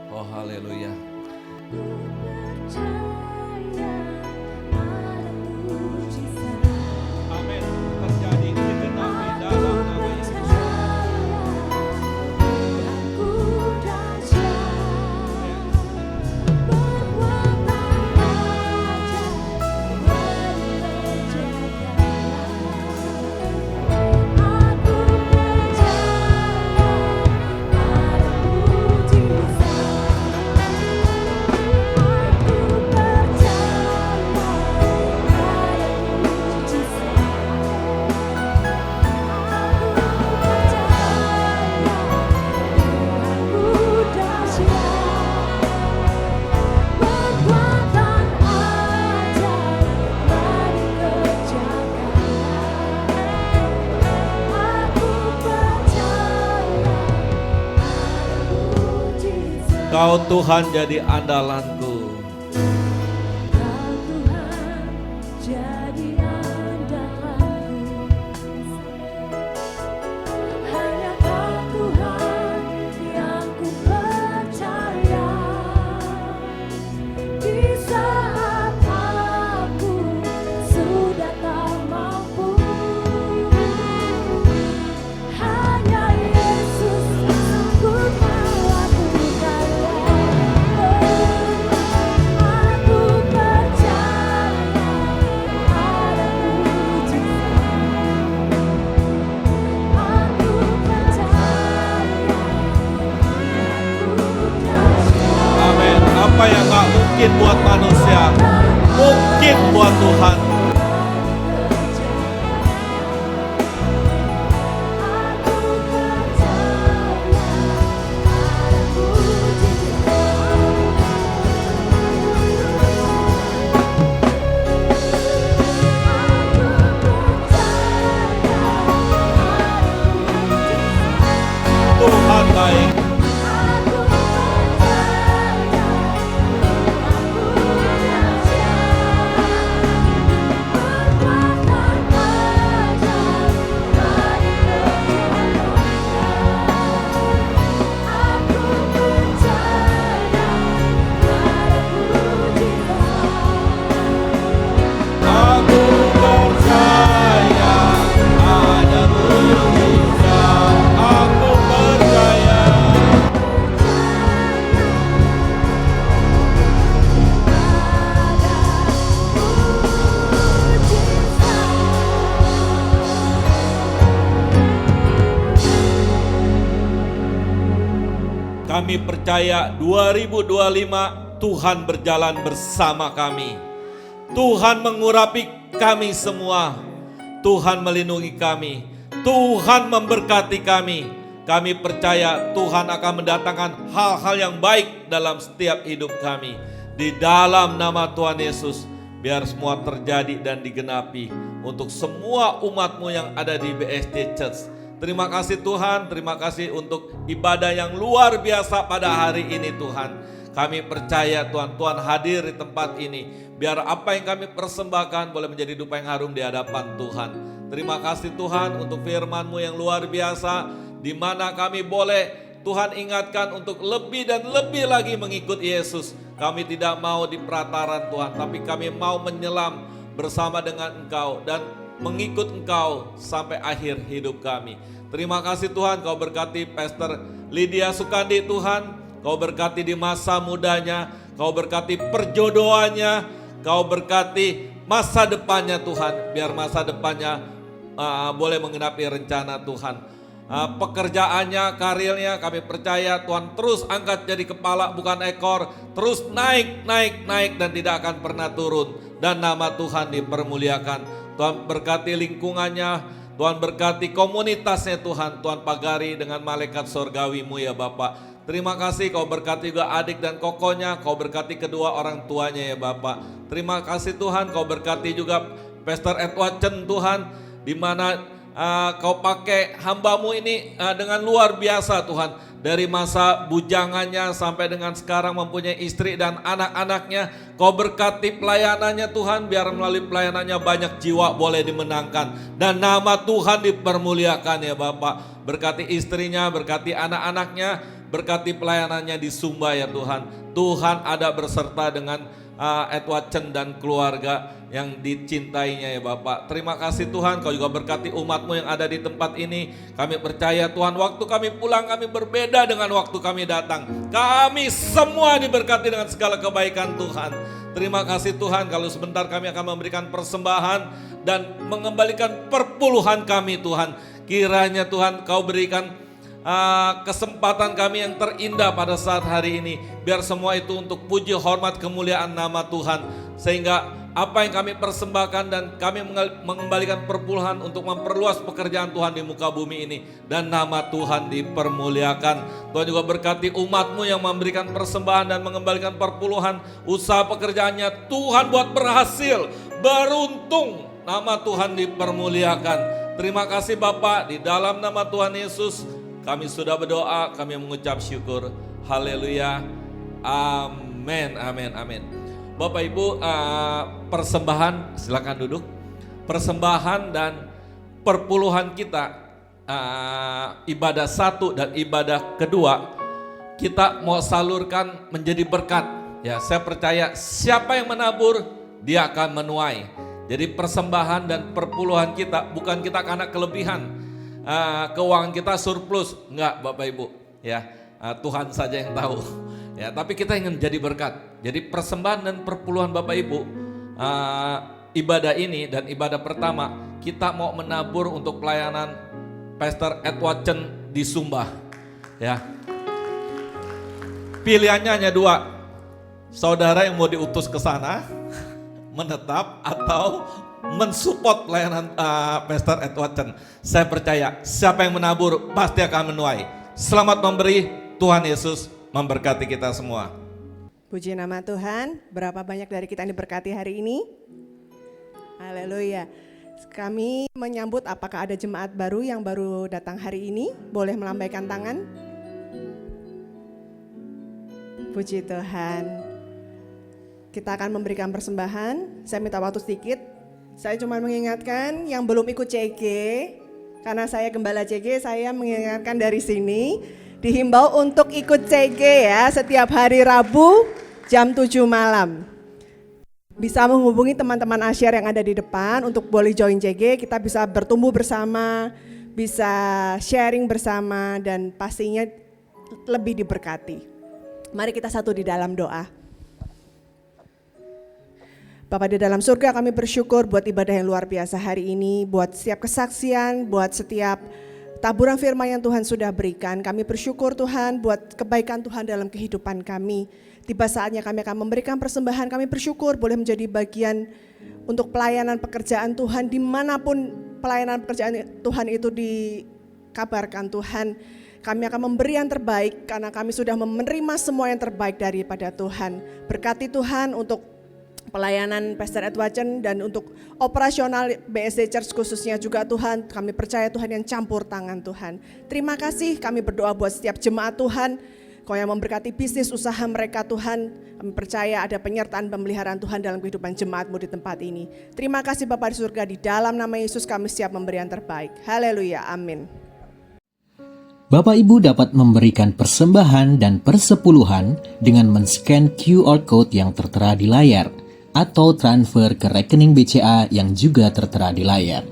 Oh haleluya. Amin. Terjadi digenapi dalam nama Yesus. Kau Tuhan jadi andalanku. Apa yang gak mungkin buat manusia, mungkin buat Tuhan. Tuhan baik. Kami percaya 2025 Tuhan berjalan bersama kami. Tuhan mengurapi kami semua. Tuhan melindungi kami. Tuhan memberkati kami. Kami percaya Tuhan akan mendatangkan hal-hal yang baik dalam setiap hidup kami. Di dalam nama Tuhan Yesus, biar semua terjadi dan digenapi untuk semua umat-Mu yang ada di BSD Church. Terima kasih Tuhan, terima kasih untuk ibadah yang luar biasa pada hari ini Tuhan. Kami percaya Tuhan, Tuhan hadir di tempat ini. Biar apa yang kami persembahkan boleh menjadi dupa yang harum di hadapan Tuhan. Terima kasih Tuhan untuk firman-Mu yang luar biasa. Di mana kami boleh Tuhan ingatkan untuk lebih dan lebih lagi mengikut Yesus. Kami tidak mau di pelataran Tuhan, tapi kami mau menyelam bersama dengan Engkau dan mengikut Engkau sampai akhir hidup kami. Terima kasih Tuhan, Kau berkati Pastor Lydia Sukandi Tuhan, Kau berkati di masa mudanya, Kau berkati perjodohannya, Kau berkati masa depannya Tuhan, biar masa depannya boleh menggenapi rencana Tuhan. Pekerjaannya, karirnya kami percaya Tuhan terus angkat jadi kepala bukan ekor, terus naik dan tidak akan pernah turun, dan nama Tuhan dipermuliakan. Tuhan berkati lingkungannya, Tuhan berkati komunitasnya Tuhan, Tuhan pagari dengan malaikat surgawimu ya Bapak. Terima kasih Kau berkati juga adik dan kokonya, Kau berkati kedua orang tuanya ya Bapak. Terima kasih Tuhan, Kau berkati juga Pastor Edward Chen Tuhan, di mana Kau pakai hamba-Mu ini dengan luar biasa Tuhan. Dari masa bujangannya sampai dengan sekarang mempunyai istri dan anak-anaknya. Kau berkati pelayanannya Tuhan, biar melalui pelayanannya banyak jiwa boleh dimenangkan. Dan nama Tuhan dipermuliakan ya Bapak. Berkati istrinya, berkati anak-anaknya, berkati pelayanannya di Sumba ya Tuhan. Tuhan ada berserta dengan Edward Chen dan keluarga yang dicintainya ya Bapak. Terima kasih Tuhan, Kau juga berkati umat-Mu yang ada di tempat ini. Kami percaya Tuhan, waktu kami pulang kami berbeda dengan waktu kami datang. Kami semua diberkati dengan segala kebaikan Tuhan. Terima kasih Tuhan, kalau sebentar kami akan memberikan persembahan dan mengembalikan perpuluhan kami Tuhan. Kiranya Tuhan Kau berikan kesempatan kami yang terindah pada saat hari ini, biar semua itu untuk puji hormat kemuliaan nama Tuhan, sehingga apa yang kami persembahkan dan kami mengembalikan perpuluhan untuk memperluas pekerjaan Tuhan di muka bumi ini, dan nama Tuhan dipermuliakan. Tuhan juga berkati umat-Mu yang memberikan persembahan dan mengembalikan perpuluhan, usaha pekerjaannya Tuhan buat berhasil, beruntung, nama Tuhan dipermuliakan. Terima kasih Bapak, di dalam nama Tuhan Yesus kami sudah berdoa, kami mengucap syukur. Haleluya. Amin, amin, amin. Bapak Ibu, persembahan, silakan duduk. Persembahan dan perpuluhan kita, ibadah satu dan ibadah kedua, kita mau salurkan menjadi berkat. Ya, saya percaya siapa yang menabur, dia akan menuai. Jadi persembahan dan perpuluhan kita bukan kita karena kelebihan. Keuangan kita surplus, enggak Bapak Ibu ya, Tuhan saja yang tahu ya, tapi kita ingin jadi berkat. Jadi persembahan dan perpuluhan Bapak Ibu, ibadah ini dan ibadah pertama kita mau menabur untuk pelayanan Pastor Edward Chen di Sumba ya. Pilihannya hanya dua, saudara yang mau diutus ke sana menetap atau mensupport pelayanan Pastor Edward Chen. Saya percaya siapa yang menabur pasti akan menuai. Selamat memberi, Tuhan Yesus memberkati kita semua. Puji nama Tuhan, berapa banyak dari kita yang diberkati hari ini? Haleluya. Kami menyambut apakah ada jemaat baru yang baru datang hari ini? Boleh melambaikan tangan? Puji Tuhan. Kita akan memberikan persembahan. Saya minta waktu sedikit. Saya cuma mengingatkan yang belum ikut CG, karena saya gembala CG, saya mengingatkan dari sini, dihimbau untuk ikut CG ya, setiap hari Rabu jam 7 malam. Bisa menghubungi teman-teman Asyar yang ada di depan untuk boleh join CG, kita bisa bertumbuh bersama, bisa sharing bersama, dan pastinya lebih diberkati. Mari kita satu di dalam doa. Bapa di dalam surga, kami bersyukur buat ibadah yang luar biasa hari ini, buat setiap kesaksian, buat setiap taburan firman yang Tuhan sudah berikan. Kami bersyukur Tuhan buat kebaikan Tuhan dalam kehidupan kami. Tiba saatnya kami akan memberikan persembahan, kami bersyukur boleh menjadi bagian untuk pelayanan pekerjaan Tuhan, dimanapun pelayanan pekerjaan Tuhan itu dikabarkan Tuhan. Kami akan memberi yang terbaik karena kami sudah menerima semua yang terbaik daripada Tuhan. Berkati Tuhan untuk pelayanan Pastor Edward Chen dan untuk operasional BSD Church khususnya juga Tuhan, kami percaya Tuhan yang campur tangan Tuhan. Terima kasih, kami berdoa buat setiap jemaat Tuhan, Kau yang memberkati bisnis usaha mereka Tuhan, kami percaya ada penyertaan pemeliharaan Tuhan dalam kehidupan jemaat-Mu di tempat ini. Terima kasih Bapa di surga, di dalam nama Yesus kami siap memberi yang terbaik. Haleluya, amin. Bapak Ibu dapat memberikan persembahan dan persepuluhan dengan men-scan QR Code yang tertera di layar atau transfer ke rekening BCA yang juga tertera di layar.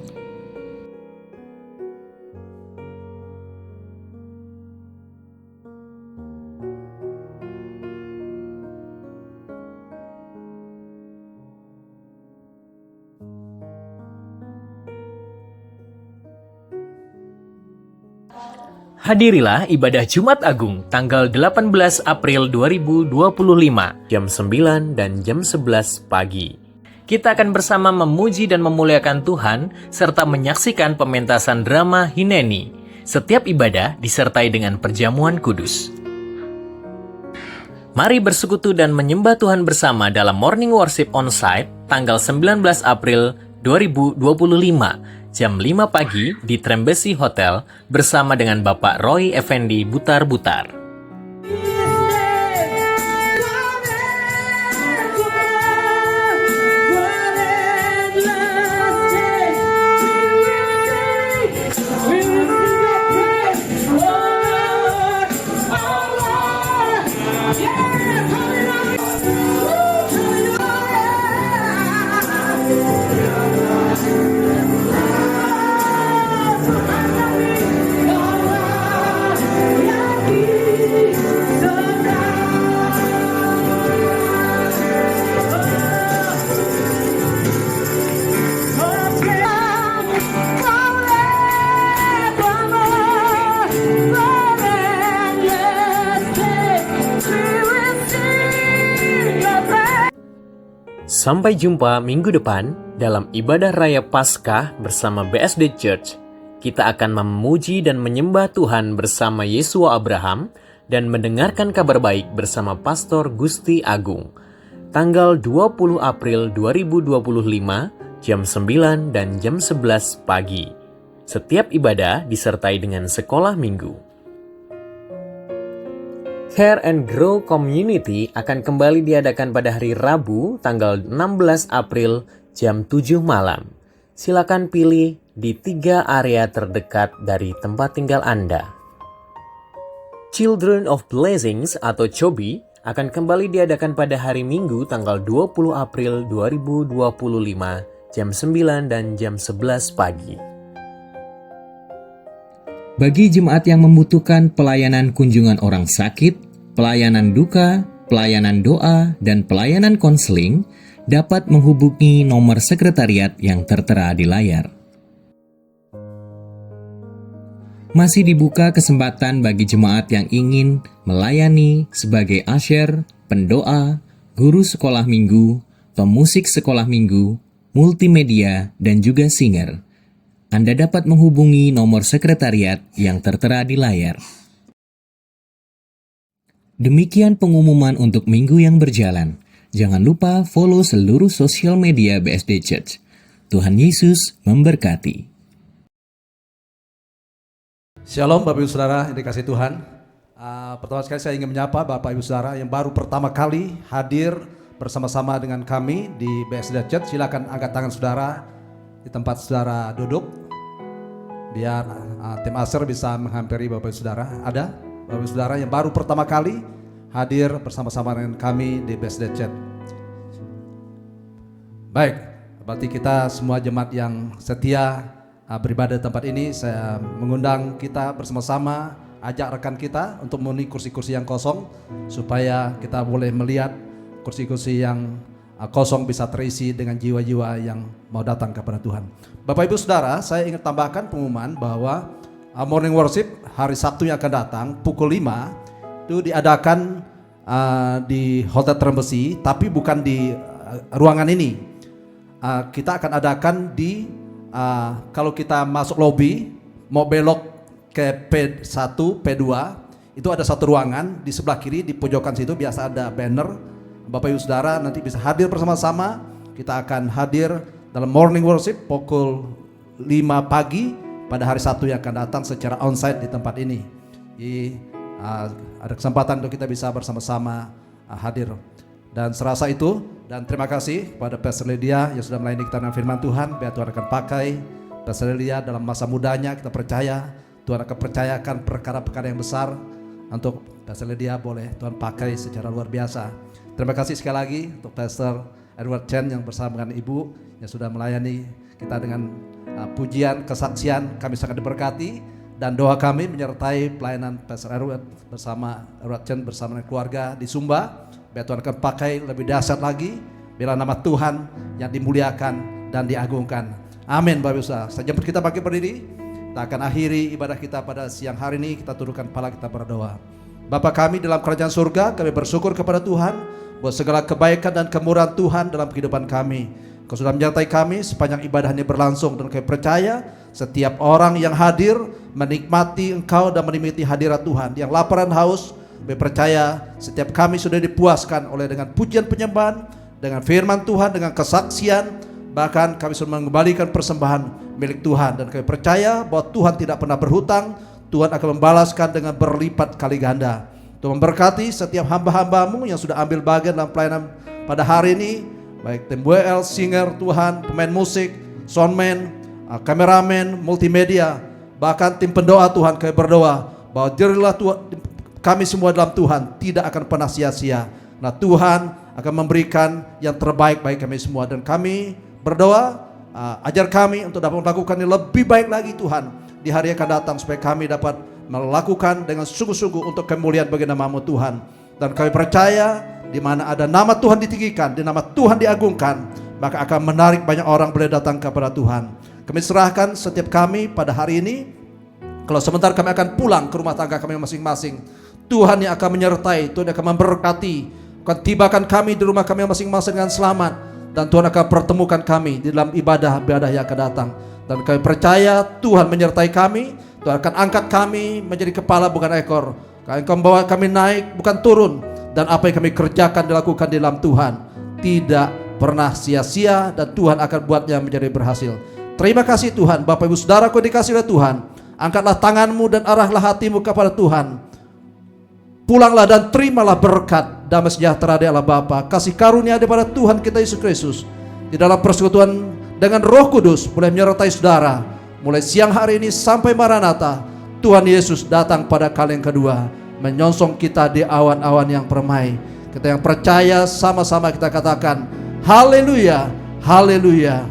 Hadirilah ibadah Jumat Agung tanggal 18 April 2025 jam 9 dan jam 11 pagi. Kita akan bersama memuji dan memuliakan Tuhan serta menyaksikan pementasan drama Hineni. Setiap ibadah disertai dengan perjamuan kudus. Mari bersekutu dan menyembah Tuhan bersama dalam Morning Worship On-Site tanggal 19 April 2025 jam 5 pagi di Trembesi Hotel bersama dengan Bapak Roy Effendi Butar-Butar. Sampai jumpa minggu depan dalam ibadah raya Paskah bersama BSD Church. Kita akan memuji dan menyembah Tuhan bersama Yesua Abraham dan mendengarkan kabar baik bersama Pastor Gusti Agung. Tanggal 20 April 2025 jam 9 dan jam 11 pagi. Setiap ibadah disertai dengan sekolah minggu. Care and Grow Community akan kembali diadakan pada hari Rabu tanggal 16 April jam 7 malam. Silakan pilih di 3 area terdekat dari tempat tinggal Anda. Children of Blessings atau CHOBI akan kembali diadakan pada hari Minggu tanggal 20 April 2025 jam 9 dan jam 11 pagi. Bagi jemaat yang membutuhkan pelayanan kunjungan orang sakit, pelayanan duka, pelayanan doa, dan pelayanan konseling, dapat menghubungi nomor sekretariat yang tertera di layar. Masih dibuka kesempatan bagi jemaat yang ingin melayani sebagai usher, pendoa, guru sekolah minggu, pemusik sekolah minggu, multimedia, dan juga singer. Anda dapat menghubungi nomor sekretariat yang tertera di layar. Demikian pengumuman untuk minggu yang berjalan. Jangan lupa follow seluruh sosial media BSD Church. Tuhan Yesus memberkati. Shalom Bapak Ibu Saudara yang dikasihi Tuhan. Pertama sekali saya ingin menyapa Bapak Ibu Saudara yang baru pertama kali hadir bersama-sama dengan kami di BSD Church. Silakan angkat tangan saudara di tempat saudara duduk. Biar tim Aser bisa menghampiri Bapak Ibu Saudara. Ada Bapak Ibu Saudara yang baru pertama kali hadir bersama-sama dengan kami di BSD Church. Baik, berarti kita semua jemaat yang setia beribadah di tempat ini, saya mengundang kita bersama-sama, ajak rekan kita untuk memenuhi kursi-kursi yang kosong, supaya kita boleh melihat kursi-kursi yang kosong bisa terisi dengan jiwa-jiwa yang mau datang kepada Tuhan. Bapak Ibu Saudara, saya ingin tambahkan pengumuman bahwa Morning Worship hari Sabtu yang akan datang pukul 5 itu diadakan di Hotel Trembesi, tapi bukan di ruangan ini. Kita akan adakan di kalau kita masuk lobi mau belok ke P1, P2 itu ada satu ruangan di sebelah kiri di pojokan situ biasa ada banner. Bapak Ibu Saudara nanti bisa hadir bersama-sama. Kita akan hadir dalam Morning Worship pukul 5 pagi pada hari Sabtu yang akan datang secara onsite di tempat ini. Ada kesempatan untuk kita bisa bersama-sama hadir. Dan serasa itu, dan terima kasih kepada Pastor Lydia yang sudah melayani kita dengan firman Tuhan. Biar Tuhan akan pakai Pastor Lydia dalam masa mudanya. Kita percaya Tuhan akan percayakan perkara-perkara yang besar untuk Pastor Lydia, boleh Tuhan pakai secara luar biasa. Terima kasih sekali lagi untuk Pastor Edward Chen yang bersama dengan Ibu yang sudah melayani kita dengan pujian, kesaksian. Kami sangat diberkati dan doa kami menyertai pelayanan Pastor Edward Chen bersama dengan keluarga di Sumba. Biar Tuhan akan pakai lebih dahsyat lagi, biar nama Tuhan yang dimuliakan dan diagungkan. Amin Bapak Ibu Saudara. Saya jemput kita bangkit berdiri. Kita akan akhiri ibadah kita pada siang hari ini. Kita tundukkan kepala, kita berdoa. Bapa kami dalam kerajaan surga, kami bersyukur kepada Tuhan buat segala kebaikan dan kemurahan Tuhan dalam kehidupan kami. Kau sudah menyertai kami sepanjang ibadah ini berlangsung, dan kami percaya setiap orang yang hadir menikmati Engkau dan menikmati hadirat Tuhan. Yang lapar dan haus, kami percaya setiap kami sudah dipuaskan oleh dengan pujian penyembahan, dengan firman Tuhan, dengan kesaksian, bahkan kami sudah mengembalikan persembahan milik Tuhan. Dan kami percaya bahwa Tuhan tidak pernah berhutang, Tuhan akan membalaskan dengan berlipat kali ganda. Tuhan memberkati setiap hamba-hambamu yang sudah ambil bagian dalam pelayanan pada hari ini, baik tim WL, singer Tuhan, pemain musik, soundman, kameramen, multimedia, bahkan tim pendoa. Tuhan, kami berdoa bahwa dirilah Tuhan, kami semua dalam Tuhan tidak akan pernah sia-sia. Nah, Tuhan akan memberikan yang terbaik bagi kami semua, dan kami berdoa, ajar kami untuk dapat melakukan yang lebih baik lagi Tuhan di hari yang akan datang, supaya kami dapat melakukan dengan sungguh-sungguh untuk kemuliaan bagi nama-Mu Tuhan. Dan kami percaya di mana ada nama Tuhan ditinggikan, di nama Tuhan diagungkan, maka akan menarik banyak orang boleh datang kepada Tuhan. Kami serahkan setiap kami pada hari ini. Kalau sebentar kami akan pulang ke rumah tangga kami masing-masing, Tuhan yang akan menyertai, Tuhan yang akan memberkati, akan tibakan kami di rumah kami masing-masing dengan selamat, dan Tuhan akan pertemukan kami di dalam ibadah-ibadah yang akan datang. Dan kami percaya Tuhan menyertai kami, Tuhan akan angkat kami menjadi kepala bukan ekor. Engkau membawa kami naik bukan turun, dan apa yang kami kerjakan dilakukan di dalam Tuhan tidak pernah sia-sia, dan Tuhan akan buatnya menjadi berhasil. Terima kasih Tuhan. Bapak Ibu Saudaraku dikasihi oleh Tuhan, angkatlah tanganmu dan arahlah hatimu kepada Tuhan. Pulanglah dan terimalah berkat, damai sejahtera di Allah Bapa, kasih karunia daripada Tuhan kita Yesus Kristus, di dalam persekutuan dengan Roh Kudus mulai menyertai saudara mulai siang hari ini sampai Maranatha. Tuhan Yesus datang pada kali yang kedua, menyongsong kita di awan-awan yang permai. Kita yang percaya sama-sama kita katakan haleluya, haleluya.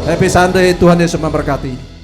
Happy Sunday, Tuhan Yesus memberkati.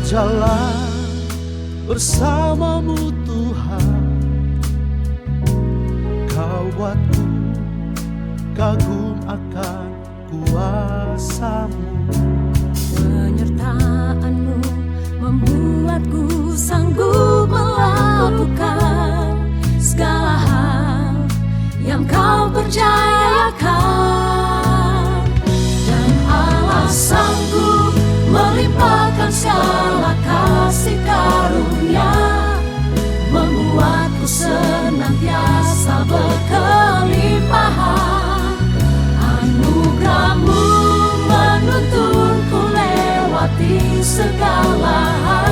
Berjalan bersamamu Tuhan, Kau buatku kagum akan kuasa-Mu. Penyertaan-Mu membuatku sanggup percayakan, dan Allah sanggup melimpahkan segala kasih karunia, membuatku senantiasa berkelimpahan. Anugerah-Mu menuntunku lewati segala hal.